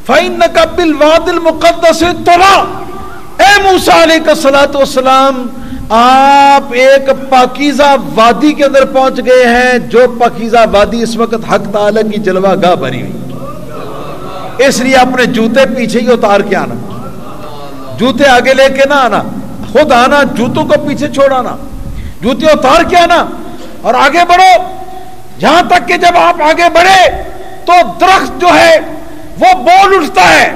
فانک بالوادی المقدس طویٰ. اے موسیٰ علیہ الصلوۃ والسلام، آپ ایک پاکیزہ وادی کے اندر پہنچ گئے ہیں، جو پاکیزہ وادی اس وقت حق تعالی کی جلوہ گاہ بنی ہوئی، اس لیے اپنے جوتے پیچھے ہی اتار کے آنا، جوتے آگے لے کے نہ آنا، خود آنا، جوتوں کو پیچھے چھوڑ آنا، جوتے اتار کے آنا اور آگے بڑھو، جہاں تک کہ جب آپ آگے بڑھے تو درخت جو ہے وہ بول اٹھتا ہے،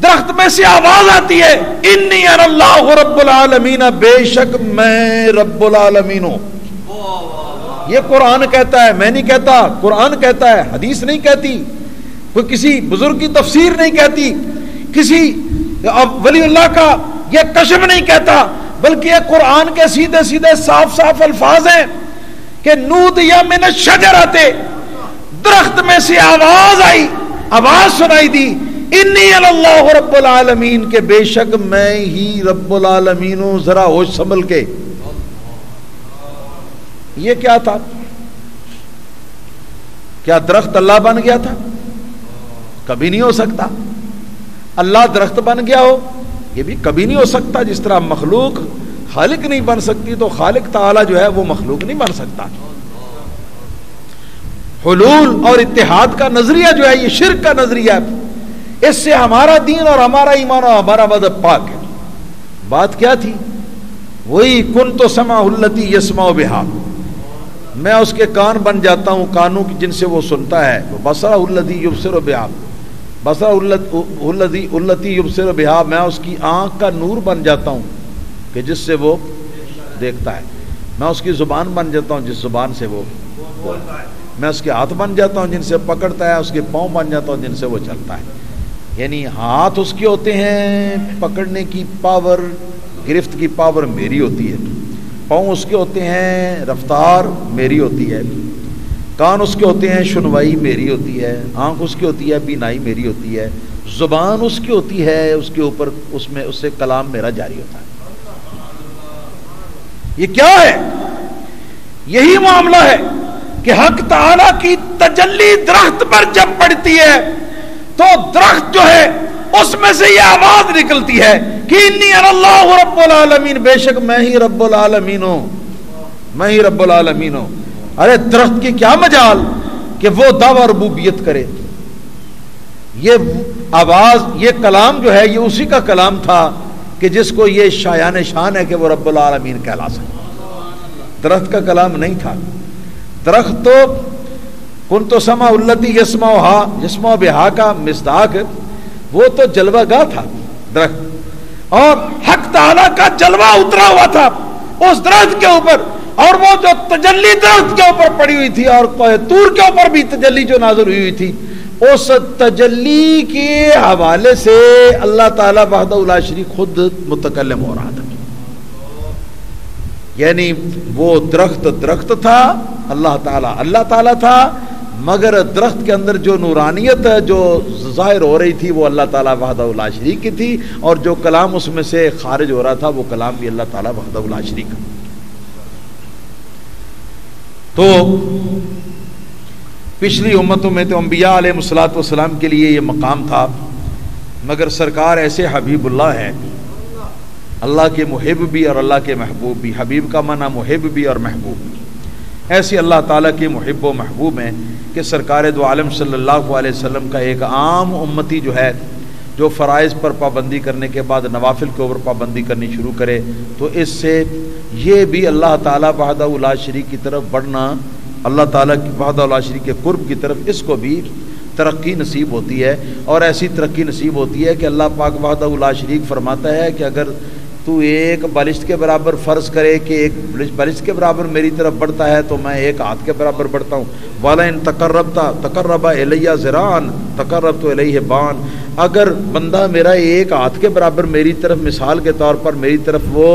درخت میں سے آواز آتی ہے انی انا اللہ رب العالمین، بے شک میں رب العالمین ہوں. یہ قرآن کہتا ہے، میں نہیں کہتا، قرآن کہتا ہے، حدیث نہیں کہتی، کوئی کسی بزرگ کی تفسیر نہیں کہتی، کسی ولی اللہ کا یہ کشف نہیں کہتا، بلکہ یہ قرآن کے سیدھے سیدھے صاف صاف الفاظ ہیں کہ نودی من الشجرۃ، درخت میں سے آواز آئی، آواز سنائی دی انی اللہ رب العالمین، کہ بے شک میں ہی رب العالمین ہوں. ذرا ہوش سنبھل کے، یہ کیا تھا؟ کیا درخت اللہ بن گیا تھا؟ کبھی نہیں ہو سکتا. اللہ درخت بن گیا ہو یہ بھی کبھی نہیں ہو سکتا. جس طرح مخلوق خالق نہیں بن سکتی تو خالق تعالی جو ہے وہ مخلوق نہیں بن سکتا. حلول اور اتحاد کا نظریہ جو ہے یہ شرک کا نظریہ ہے، اس سے ہمارا دین اور ہمارا ایمان اور ہمارا مذہب پاک ہے. بات کیا تھی؟ وہی کن تو سمع التی یسمع بہا، میں اس کے کان بن جاتا ہوں، کانوں جن سے وہ سنتا ہے. بصرہ الذی یبصر بہا، بصرہ التی یبصر بہا، میں اس کی آنکھ کا نور بن جاتا ہوں کہ جس سے وہ دیکھتا ہے. میں اس کی زبان بن جاتا ہوں جس زبان سے وہ بولتا ہے. میں اس کے ہاتھ بن جاتا ہوں جن سے پکڑتا ہے، اس کے پاؤں بن جاتا ہوں جن سے وہ چلتا ہے. یعنی ہاتھ اس کے ہوتے ہیں پکڑنے کی پاور، گرفت کی پاور میری ہوتی ہے، پاؤں اس کے ہوتے ہیں رفتار میری ہوتی ہے، کان اس کے ہوتے ہیں سنوائی میری ہوتی ہے، آنکھ اس کی ہوتی ہے بینائی میری ہوتی ہے، زبان اس کی ہوتی ہے، اس کے اوپر اس میں اس سے کلام میرا جاری ہوتا ہے. یہ کیا ہے؟ یہی معاملہ ہے کہ حق تعالی کی تجلی درخت پر جب پڑتی ہے تو درخت جو ہے اس میں سے یہ آواز نکلتی ہے کہ انی انا اللہ رب العالمین، بے شک میں ہی رب العالمین ہوں، میں ہی رب العالمین ہوں. ارے درخت کی کیا مجال کہ وہ دعوی ربوبیت کرے. یہ آواز، یہ کلام جو ہے یہ اسی کا کلام تھا کہ جس کو یہ شایان شان ہے کہ وہ رب العالمین کہلا سکے. درخت کا کلام نہیں تھا. درخت تو کن تو سما التی یسما بہا کا مصداق، وہ تو جلوہ گاہ تھا درخت، اور حق تعالیٰ کا جلوہ اترا ہوا تھا اس درخت کے اوپر، اور وہ جو تجلی درخت کے اوپر پڑی ہوئی تھی، اور کوہ طور کے اوپر بھی تجلی جو نازل ہوئی تھی، اس تجلی کے حوالے سے اللہ تعالیٰ وحدہ لا شریک خود متکلم ہو رہا تھا. یعنی وہ درخت تھا، اللہ تعالیٰ تھا، مگر درخت کے اندر جو نورانیت جو ظاہر ہو رہی تھی وہ اللہ تعالیٰ وحدہ لا شریک کی تھی، اور جو کلام اس میں سے خارج ہو رہا تھا وہ کلام بھی اللہ تعالیٰ وحدہ لا شریک کا. تو پچھلی امتوں میں تو انبیاء علیہ الصلوۃ والسلام کے لیے یہ مقام تھا، مگر سرکار ایسے حبیب اللہ ہیں، اللہ کے محب بھی اور اللہ کے محبوب بھی. حبیب کا معنی محب بھی اور محبوب بھی. ایسے اللہ تعالیٰ کے محب و محبوب ہیں کہ سرکار دو عالم صلی اللہ علیہ وسلم کا ایک عام امتی جو ہے، جو فرائض پر پابندی کرنے کے بعد نوافل کے اوپر پابندی کرنی شروع کرے، تو اس سے یہ بھی اللہ تعالیٰ وحدہ لا شریک کی طرف بڑھنا، اللہ تعالیٰ کی وحدہ لا شریک کے قرب کی طرف، اس کو بھی ترقی نصیب ہوتی ہے. اور ایسی ترقی نصیب ہوتی ہے کہ اللہ پاک وحدہ لا شریک فرماتا ہے کہ اگر تو ایک بالشت کے برابر فرض کرے کہ ایک بالشت کے برابر میری طرف بڑھتا ہے تو میں ایک ہاتھ کے برابر بڑھتا ہوں. وَلَئِن تَقَرَّبَ إِلَيَّ ذِرَاعًا تَقَرَّبْتُ إِلَيْهِ بَاعًا، اگر بندہ میرا ایک ہاتھ کے برابر میری طرف مثال کے طور پر میری طرف وہ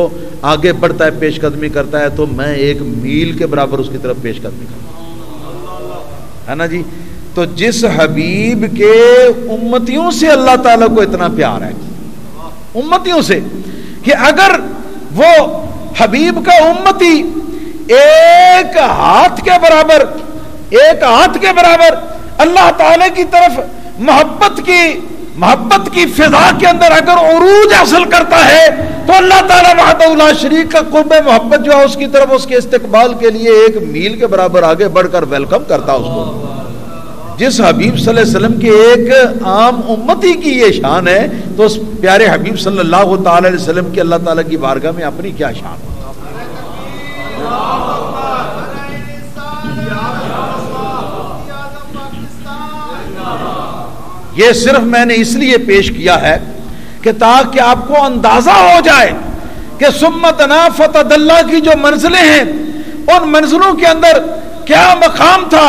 آگے بڑھتا ہے، پیش قدمی کرتا ہے، تو میں ایک میل کے برابر اس کی طرف پیش قدمی کرتا ہوں. ہے نا جی. تو جس حبیب کے امتیوں سے اللہ تعالیٰ کو اتنا پیار ہے، امتیوں سے، کہ اگر وہ حبیب کا امتی ایک ہاتھ کے برابر اللہ تعالی کی طرف محبت کی فضا کے اندر اگر عروج حاصل کرتا ہے، تو اللہ تعالیٰ وحدہ لا شریک کا قرب محبت جو ہے اس کی طرف اس کے استقبال کے لیے ایک میل کے برابر آگے بڑھ کر ویلکم کرتا اس کو. جس حبیب صلی اللہ علیہ وسلم کے ایک عام امتی کی یہ شان ہے، تو اس پیارے حبیب صلی اللہ تعالی علیہ وسلم کی اللہ تعالیٰ کی بارگاہ میں اپنی کیا شان ہے. یہ صرف میں نے اس لیے پیش کیا ہے کہ تاکہ آپ کو اندازہ ہو جائے کہ ثم دنا فتدلی کی جو منزلیں ہیں، ان منزلوں کے اندر کیا مقام تھا،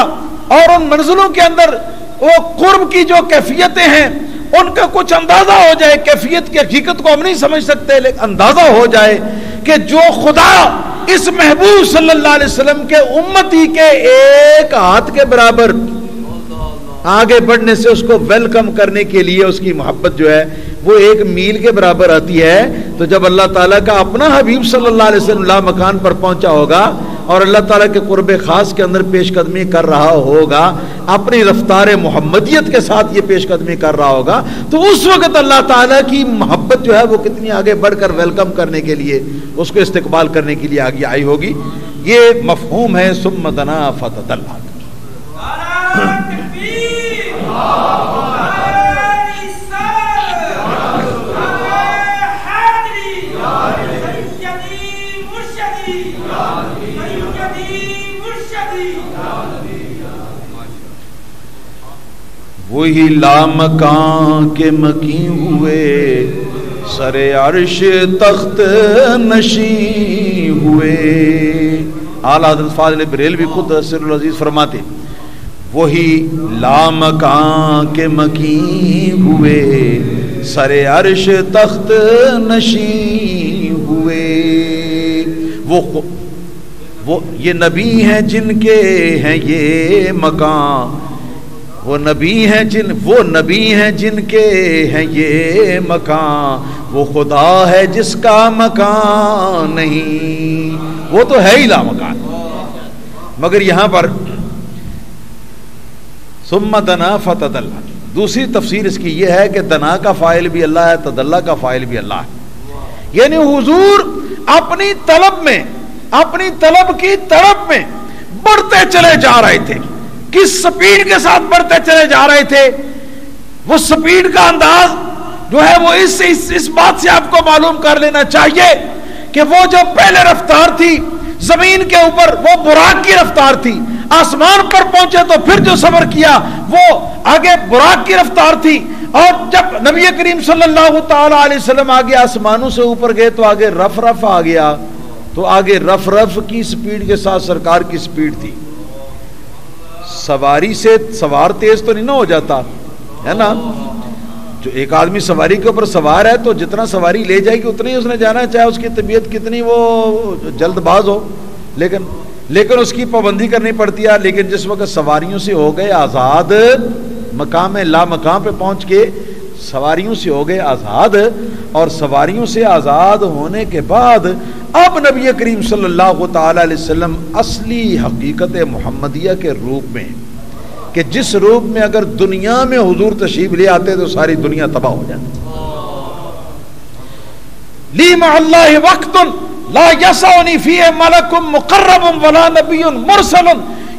اور ان منزلوں کے اندر وہ قرب کی جو کیفیتیں ہیں ان کا کچھ اندازہ ہو جائے. کیفیت کی حقیقت کو ہم نہیں سمجھ سکتے، لیکن اندازہ ہو جائے کہ جو خدا اس محبوب صلی اللہ علیہ وسلم کے امتی کے ایک ہاتھ کے برابر آگے بڑھنے سے اس کو ویلکم کرنے کے لیے اس کی محبت جو ہے وہ ایک میل کے برابر آتی ہے. تو جب اللہ تعالیٰ کا اپنا حبیب صلی اللہ علیہ وسلم لا مکان پر پہنچا ہوگا اور اللہ تعالیٰ کے قرب خاص کے اندر پیش قدمی کر رہا ہوگا، اپنی رفتار محمدیت کے ساتھ یہ پیش قدمی کر رہا ہوگا، تو اس وقت اللہ تعالیٰ کی محبت جو ہے وہ کتنی آگے بڑھ کر ویلکم کرنے کے لیے، اس کو استقبال کرنے کے لیے آگے آئی ہوگی. یہ مفہوم ہے ثم دنا فتدلی. وہی لامکاں کے مکی ہوئے، سر عرش تخت نشی ہوئے. اعلیٰ حضرت فاضل بریلوی خود سر العزیز فرماتے، وہی لامکاں کے مکی ہوئے، سر عرش تخت نشی ہوئے. وہ یہ نبی ہیں جن کے ہیں یہ مکان، وہ نبی ہیں جن کے ہیں یہ مکان، وہ خدا ہے جس کا مکان نہیں. وہ تو ہے ہی لا مکان، مگر یہاں پر ثم دنا فتدلی، دوسری تفسیر اس کی یہ ہے کہ دنا کا فاعل بھی اللہ ہے، تدلی کا فاعل بھی اللہ ہے. یعنی حضور اپنی طلب کی طرف میں بڑھتے چلے جا رہے تھے. کس سپیڈ کے ساتھ بڑھتے چلے جا رہے تھے؟ وہ سپیڈ کا انداز جو ہے وہ اس بات سے آپ کو معلوم کر لینا چاہیے کہ وہ جو پہلے رفتار تھی زمین کے اوپر وہ براق کی رفتار تھی، آسمان پر پہنچے تو پھر جو صبر کیا وہ آگے براق کی رفتار تھی، اور جب نبی کریم صلی اللہ تعالی علیہ وسلم آگے آسمانوں سے اوپر گئے تو آگے رف رف آ گیا، تو آگے رف رف کی سپیڈ کے ساتھ سرکار کی سپیڈ تھی۔ سواری سے سوار تیز تو نہیں نہ ہو جاتا ہے نا، جو ایک آدمی سواری کے اوپر سوار ہے تو جتنا سواری لے جائے گی اتنا ہی اس نے جانا، چاہے اس کی طبیعت کتنی وہ جلد باز ہو، لیکن اس کی پابندی کرنی پڑتی ہے۔ لیکن جس وقت سواریوں سے ہو گئے آزاد، مقام لا مقام پہ پہنچ کے سواریوں سے ہو گئے آزاد، اور سواریوں سے آزاد ہونے کے بعد اب نبی کریم صلی اللہ تعالی علیہ وسلم اصلی حقیقت محمدیہ کے روپ میں، کہ جس روپ میں اگر دنیا میں حضور تشریف لے آتے تو ساری دنیا تباہ ہو جاتی۔ لی مع اللہ وقت لا یسعنی فیہ ملک مقرب ولا نبی مرسل،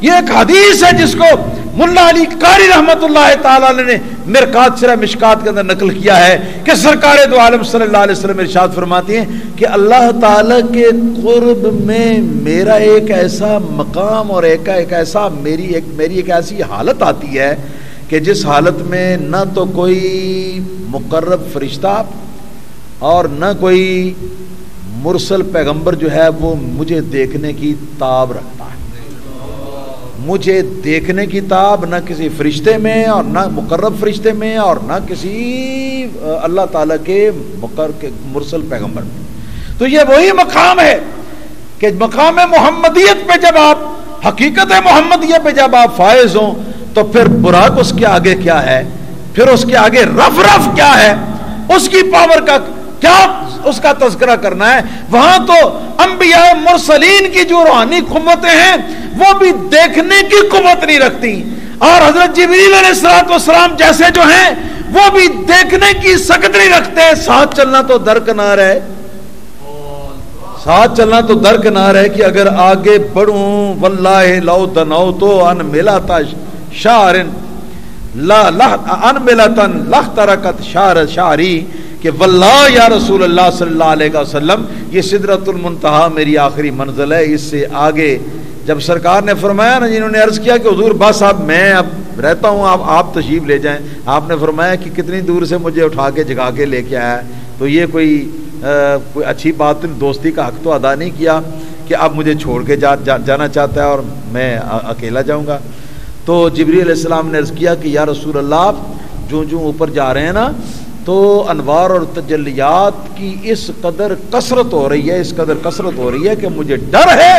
یہ ایک حدیث ہے جس کو ملا علی قاری رحمت اللہ تعالی علیہ نے مرقات شرح مشکات کے اندر نقل کیا ہے کہ سرکار دو عالم صلی اللہ علیہ وسلم ارشاد فرماتے ہیں کہ اللہ تعالی کے قرب میں میرا ایک ایسا مقام اور ایک ایسا میری ایک ایسی حالت آتی ہے کہ جس حالت میں نہ تو کوئی مقرب فرشتہ اور نہ کوئی مرسل پیغمبر جو ہے وہ مجھے دیکھنے کی تاب رکھتا ہے، مجھے دیکھنے کی تاب نہ کسی فرشتے میں اور نہ مقرب فرشتے میں اور نہ کسی اللہ تعالیٰ کے مرسل پیغمبر میں۔ تو یہ وہی مقام ہے کہ مقام محمدیت پہ جب آپ، حقیقت محمدیہ پہ جب آپ فائز ہوں تو پھر براق اس کے آگے کیا ہے، پھر اس کے آگے رف رف کیا ہے، اس کی پاور کا کیا اس کا تذکرہ کرنا ہے۔ وہاں تو انبیاء مرسلین کی جو روحانی قوتیں ہیں وہ بھی دیکھنے کی قوت نہیں رکھتی، اور حضرت جبریل علیہ السلام جیسے جو ہیں وہ بھی دیکھنے کی سکت نہیں رکھتے۔ ساتھ چلنا تو درکنار ہے، ساتھ چلنا تو درکنار ہے کہ اگر آگے بڑھوں واللہ لو دنوت ان ملتا شعر لا ان ملتن لخترکت شعر شعری، کہ واللہ یا رسول اللہ صلی اللہ علیہ وسلم یہ سدرۃ المنتہا میری آخری منزل ہے، اس سے آگے جب سرکار نے فرمایا نا، جنہوں نے عرض کیا کہ حضور بس اب میں اب رہتا ہوں، آپ تشریف لے جائیں، آپ نے فرمایا کہ کتنی دور سے مجھے اٹھا کے جگا کے لے کے آیا، تو یہ کوئی اچھی بات، دوستی کا حق تو ادا نہیں کیا کہ اب مجھے چھوڑ کے جانا چاہتا ہے اور میں اکیلا جاؤں گا۔ تو جبریل علیہ السلام نے عرض کیا کہ یا رسول اللہ جو اوپر جا رہے ہیں نا تو انوار اور تجلیات کی اس قدر کثرت ہو رہی ہے، اس قدر کثرت ہو رہی ہے کہ مجھے ڈر ہے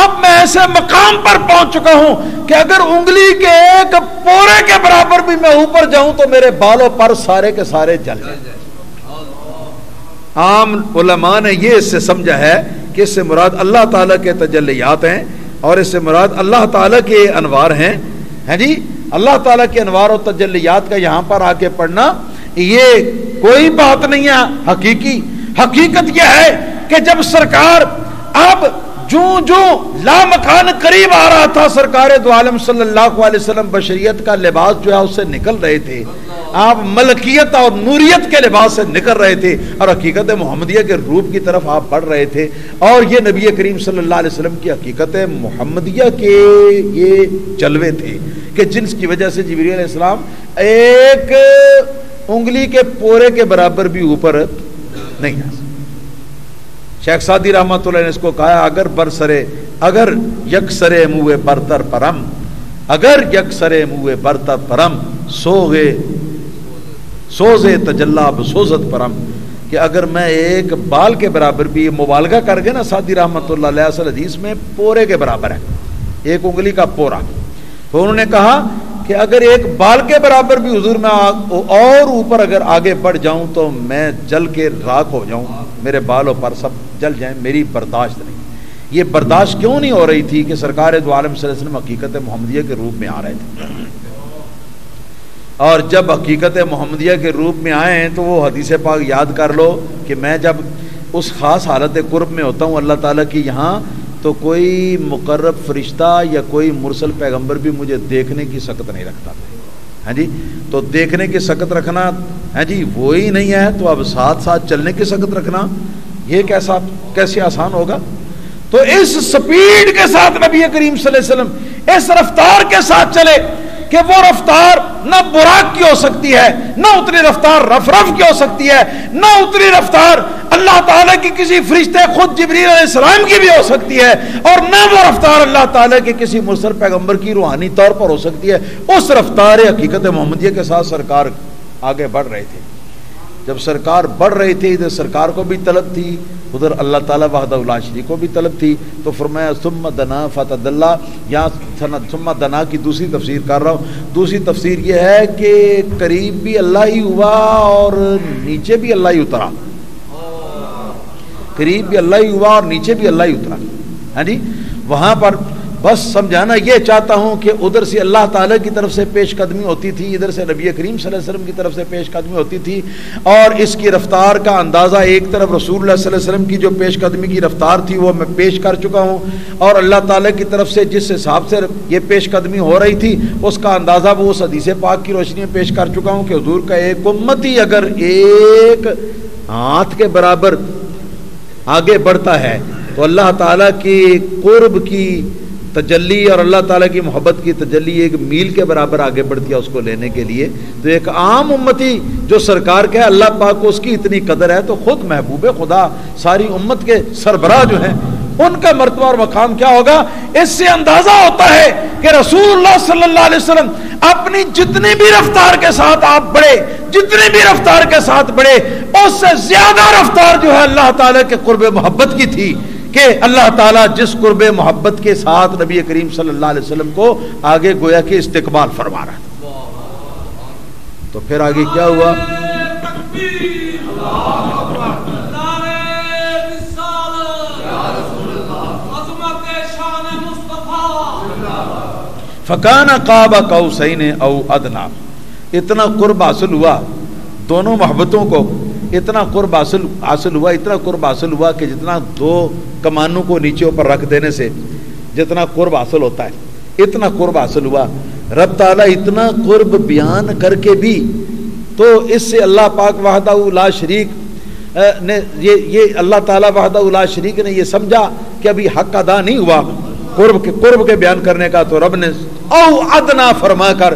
اب میں ایسے مقام پر پہنچ چکا ہوں کہ اگر انگلی کے ایک پورے کے برابر بھی میں اوپر جاؤں تو میرے بالوں پر سارے کے سارے جل جائیں۔ عام علماء نے یہ اس سے سمجھا ہے کہ اس سے مراد اللہ تعالیٰ کے تجلیات ہیں اور اس سے مراد اللہ تعالیٰ کے انوار ہیں جی، اللہ تعالیٰ کے انوار اور تجلیات کا یہاں پر آ کے پڑھنا یہ کوئی بات نہیں ہے حقیقی۔ حقیقت یہ ہے کہ جب سرکار اب جو لامکان قریب آ رہا تھا، سرکار دو عالم صلی اللہ علیہ وسلم بشریت کا لباس جو ہے اس سے نکل رہے تھے، آپ ملکیت اور نوریت کے لباس سے نکل رہے تھے اور حقیقت محمدیہ کے روپ کی طرف آپ بڑھ رہے تھے، اور یہ نبی کریم صلی اللہ علیہ وسلم کی حقیقت محمدیہ کے یہ جلوے تھے کہ جن کی وجہ سے جبریل علیہ السلام ایک انگلی کے پورے کے برابر بھی اوپر نہیں آ سکتے۔ شیخ سعدی رحمۃ اللہ نے اس کو کہا اگر یک سرے منہ برتر پرم، اگر یک سرے منہ برتر پرم سوزے تجلا بسوزت پرم، کہ اگر میں ایک بال کے برابر بھی، مبالغہ کر گئے نا سعدی رحمۃ اللہ علیہ، اصل حدیث میں پورے کے برابر ہے ایک انگلی کا پورا، تو انہوں نے کہا کہ اگر ایک بال کے برابر بھی حضور میں اور اوپر اگر آگے بڑھ جاؤں تو میں جل کے راکھ ہو جاؤں، میرے بالوں پر سب جل جائیں، میری برداشت نہیں۔ یہ برداشت کیوں نہیں ہو رہی تھی کہ سرکار دو عالم صلی اللہ علیہ وسلم حقیقت محمدیہ کے روپ میں آ رہے تھے، اور جب حقیقت محمدیہ کے روپ میں آئے ہیں تو وہ حدیث پاک یاد کر لو کہ میں جب اس خاص حالت قرب میں ہوتا ہوں اللہ تعالیٰ کی یہاں، تو کوئی مقرب فرشتہ یا کوئی مرسل پیغمبر بھی مجھے دیکھنے کی سکت نہیں رکھتا تھا۔ ہاں جی، تو دیکھنے کی سکت رکھنا ہے جی وہی نہیں ہے تو اب ساتھ ساتھ چلنے کی سکت رکھنا یہ کیسے آسان ہوگا؟ تو اس سپیڈ کے ساتھ نبی کریم صلی اللہ علیہ وسلم اس رفتار کے ساتھ چلے کہ وہ رفتار نہ براق کی ہو سکتی ہے، نہ اتنی رفتار رف کی ہو سکتی ہے، نہ اتنی رفتار اللہ تعالیٰ کی کسی فرشتے خود جبریل علیہ السلام کی بھی ہو سکتی ہے، اور نہ وہ رفتار اللہ تعالیٰ کے کسی مرسل پیغمبر کی روحانی طور پر ہو سکتی ہے۔ اس رفتار حقیقت محمدیہ کے ساتھ سرکار آگے بڑھ رہے تھے۔ جب سرکار بڑھ رہے تھے ادھر سرکار کو بھی طلب تھی، ادھر اللہ تعالیٰ وحدہ لا شریک کو بھی طلب تھی، تو فرمایا ثم دنا فتدلی، یا ثم دنا کی دوسری تفسیر کر رہا ہوں۔ دوسری تفسیر یہ ہے کہ قریب بھی اللہ ہی ہوا اور نیچے بھی اللہ ہی اترا، قریب بھی اللہ ہی ہوا اور نیچے بھی اللہ ہی اترا۔ ہاں جی، وہاں پر بس سمجھانا یہ چاہتا ہوں کہ ادھر سے اللہ تعالیٰ کی طرف سے پیش قدمی ہوتی تھی، ادھر سے نبی کریم صلی اللہ علیہ وسلم کی طرف سے پیش قدمی ہوتی تھی، اور اس کی رفتار کا اندازہ ایک طرف رسول اللہ صلی اللہ علیہ وسلم کی جو پیش قدمی کی رفتار تھی وہ میں پیش کر چکا ہوں، اور اللہ تعالیٰ کی طرف سے جس حساب سے یہ پیش قدمی ہو رہی تھی اس کا اندازہ وہ اس حدیث پاک کی روشنی میں پیش کر چکا ہوں کہ حضور کا ایک امتی اگر ایک ہاتھ کے برابر آگے بڑھتا ہے تو اللہ تعالیٰ کی قرب کی تجلی اور اللہ تعالیٰ کی محبت کی تجلی ایک میل کے برابر آگے بڑھتی ہے اس کو لینے کے لیے۔ تو ایک عام امتی جو سرکار کا ہے اللہ پاک کو اس کی اتنی قدر ہے، تو خود محبوب خدا ساری امت کے سربراہ جو ہیں ان کا مرتبہ اور مقام کیا ہوگا؟ اس سے اندازہ ہوتا ہے کہ رسول اللہ صلی اللہ علیہ وسلم اپنی جتنی بھی رفتار کے ساتھ آپ بڑھے، جتنی بھی رفتار کے ساتھ بڑھے، اس سے زیادہ رفتار جو ہے اللہ تعالیٰ کے قرب محبت کی تھی، کہ اللہ تعالیٰ جس قرب محبت کے ساتھ نبی کریم صلی اللہ علیہ وسلم کو آگے گویا کہ استقبال فرما رہا تھا۔ تو پھر آگے کیا ہوا؟ فکان قاب قوسین او ادنا، اتنا قرب حاصل ہوا دونوں محبتوں کو، اتنا قرب حاصل ہوا، اتنا قرب حاصل ہوا کہ جتنا دو کمانوں کو نیچے اوپر رکھ دینے سے جتنا قرب حاصل ہوتا ہے اتنا قرب حاصل ہوا۔ رب تعالیٰ اتنا قرب بیان کر کے بھی تو اس سے اللہ پاک وحدہ لا شریک نے یہ اللہ تعالیٰ وحدہ لا شریک نے یہ سمجھا کہ ابھی حق ادا نہیں ہوا قرب کے بیان کرنے کا، تو رب نے او ادنا فرما کر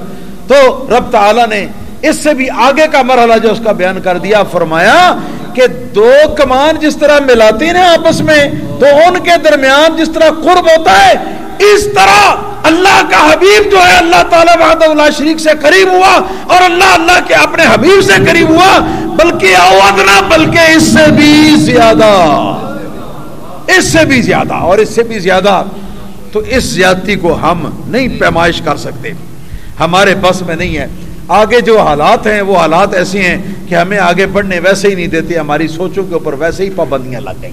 تو رب تعالیٰ نے اس سے بھی آگے کا مرحلہ جو اس کا بیان کر دیا، فرمایا کہ دو کمان جس طرح ملاتی ہیں آپس میں تو ان کے درمیان جس طرح قرب ہوتا ہے، اس طرح اللہ کا حبیب جو ہے اللہ تعالیٰ وحدہ لا شریک سے قریب ہوا، اور اللہ کے اپنے حبیب سے قریب ہوا، بلکہ او ادنا، بلکہ اس سے بھی زیادہ، اس سے بھی زیادہ اور اس سے بھی زیادہ۔ تو اس زیادتی کو ہم نہیں پیمائش کر سکتے، ہمارے بس میں نہیں ہے۔ آگے جو حالات ہیں وہ حالات ایسے ہیں کہ ہمیں آگے بڑھنے ویسے ہی نہیں دیتے، ہماری سوچوں کے اوپر ویسے ہی پابندیاں لگ گئی۔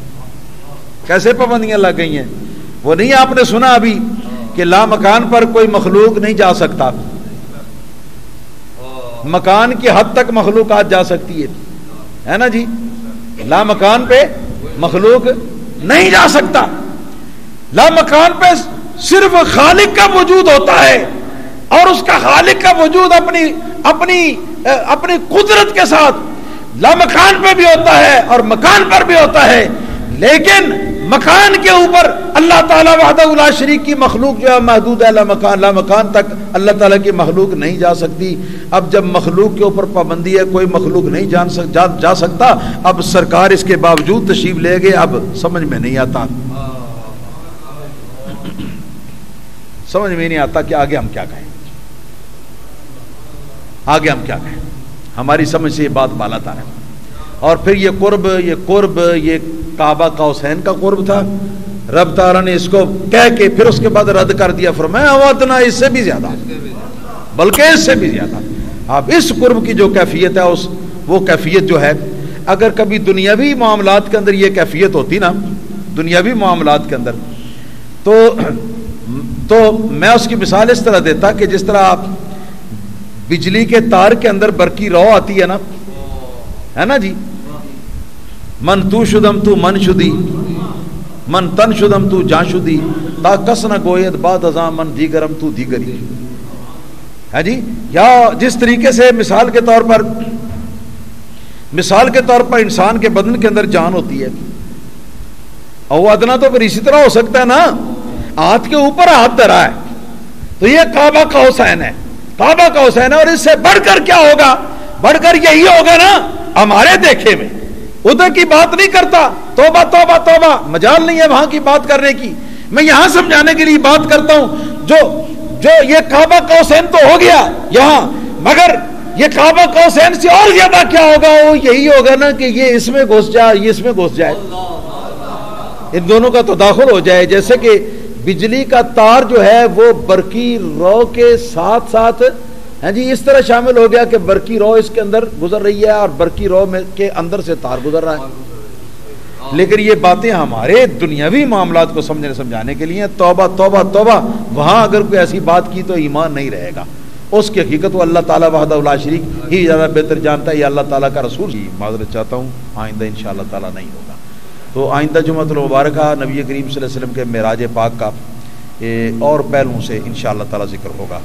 کیسے پابندیاں لگ گئی ہیں؟ وہ نہیں آپ نے سنا ابھی کہ لا مکان پر کوئی مخلوق نہیں جا سکتا، مکان کی حد تک مخلوقات جا سکتی ہے نا جی، لا مکان پہ مخلوق نہیں جا سکتا، لا مکان پہ صرف خالق کا وجود ہوتا ہے، اور اس کا خالق کا وجود اپنی قدرت کے ساتھ لا مکان پہ بھی ہوتا ہے اور مکان پر بھی ہوتا ہے، لیکن مکان کے اوپر اللہ تعالیٰ وحدہ لا شریک کی مخلوق جو ہے محدود ہے، لا مکان تک اللہ تعالیٰ کی مخلوق نہیں جا سکتی۔ اب جب مخلوق کے اوپر پابندی ہے، کوئی مخلوق نہیں جا سکتا، اب سرکار اس کے باوجود تشریف لے گئے، اب سمجھ میں نہیں آتا، سمجھ میں نہیں آتا کہ آگے ہم کیا کہیں، آگے ہم کیا کہیں، ہماری سمجھ سے یہ بات بالا تر ہے۔ اور پھر یہ قرب یہ کعبہ قوسین کا قرب تھا، رب تعالیٰ نے اس کو کہہ کے پھر اس کے بعد رد کر دیا، فرمایا واتنا اس سے بھی زیادہ، بلکہ اس سے بھی زیادہ۔ اب اس قرب کی جو کیفیت ہے وہ کیفیت جو ہے، اگر کبھی دنیاوی معاملات کے اندر یہ کیفیت ہوتی نا، دنیاوی معاملات کے اندر، تو میں اس کی مثال اس طرح دیتا کہ جس طرح آپ بجلی کے تار کے اندر برقی رو آتی ہے نا جی، من تو شدم تو من شدی، من تن شدم تو جان شدی، تا کس نہ گوید بعد ازاں من دیگرم تو دیگری، ہے جی، یا جس طریقے سے مثال کے طور پر انسان کے بدن کے اندر جان ہوتی ہے، اور وہ ادنا تو پھر اسی طرح ہو سکتا ہے نا، ہاتھ کے اوپر ہاتھ دھرا ہے تو یہ کعبہ کا حسین ہے، کعبہ کا حسین ہے، اور اس سے بڑھ کر کیا ہوگا؟ بڑھ کر یہی ہوگا نا ہمارے دیکھے میں، ادھر کی بات نہیں کرتا، توبہ توبہ توبہ، مجال نہیں ہے وہاں کی بات کرنے کی، میں یہاں سمجھانے کے لیے بات کرتا ہوں، جو یہ کعبہ کا حسین تو ہو گیا یہاں، مگر یہ کعبہ کا حسین سے اور زیادہ کیا ہوگا؟ وہ یہی ہوگا نا کہ یہ اس میں گھس جائے، یہ اس میں گھس جائے، ان دونوں کا تداخل ہو جائے، جیسے کہ بجلی کا تار جو ہے وہ برقی رو کے ساتھ ساتھ جی اس طرح شامل ہو گیا کہ برقی رو اس کے اندر گزر رہی ہے اور برقی رو میں کے اندر سے تار گزر رہا ہے۔ لیکن یہ باتیں ہمارے دنیاوی معاملات کو سمجھانے کے لیے، توبہ توبہ توبہ، وہاں اگر کوئی ایسی بات کی تو ایمان نہیں رہے گا، اس کی حقیقت وہ اللہ تعالیٰ وحدہ لا شریک ہی زیادہ بہتر جانتا ہے، یہ اللہ تعالیٰ کا رسول ہی۔ معذرت چاہتا ہوں، آئندہ انشاءاللہ تعالیٰ نہیں ہوگا، تو آئندہ جمعۃ المبارکہ نبی کریم صلی اللہ علیہ وسلم کے معراج پاک کا اور پہلوؤں سے انشاءاللہ تعالیٰ ذکر ہوگا۔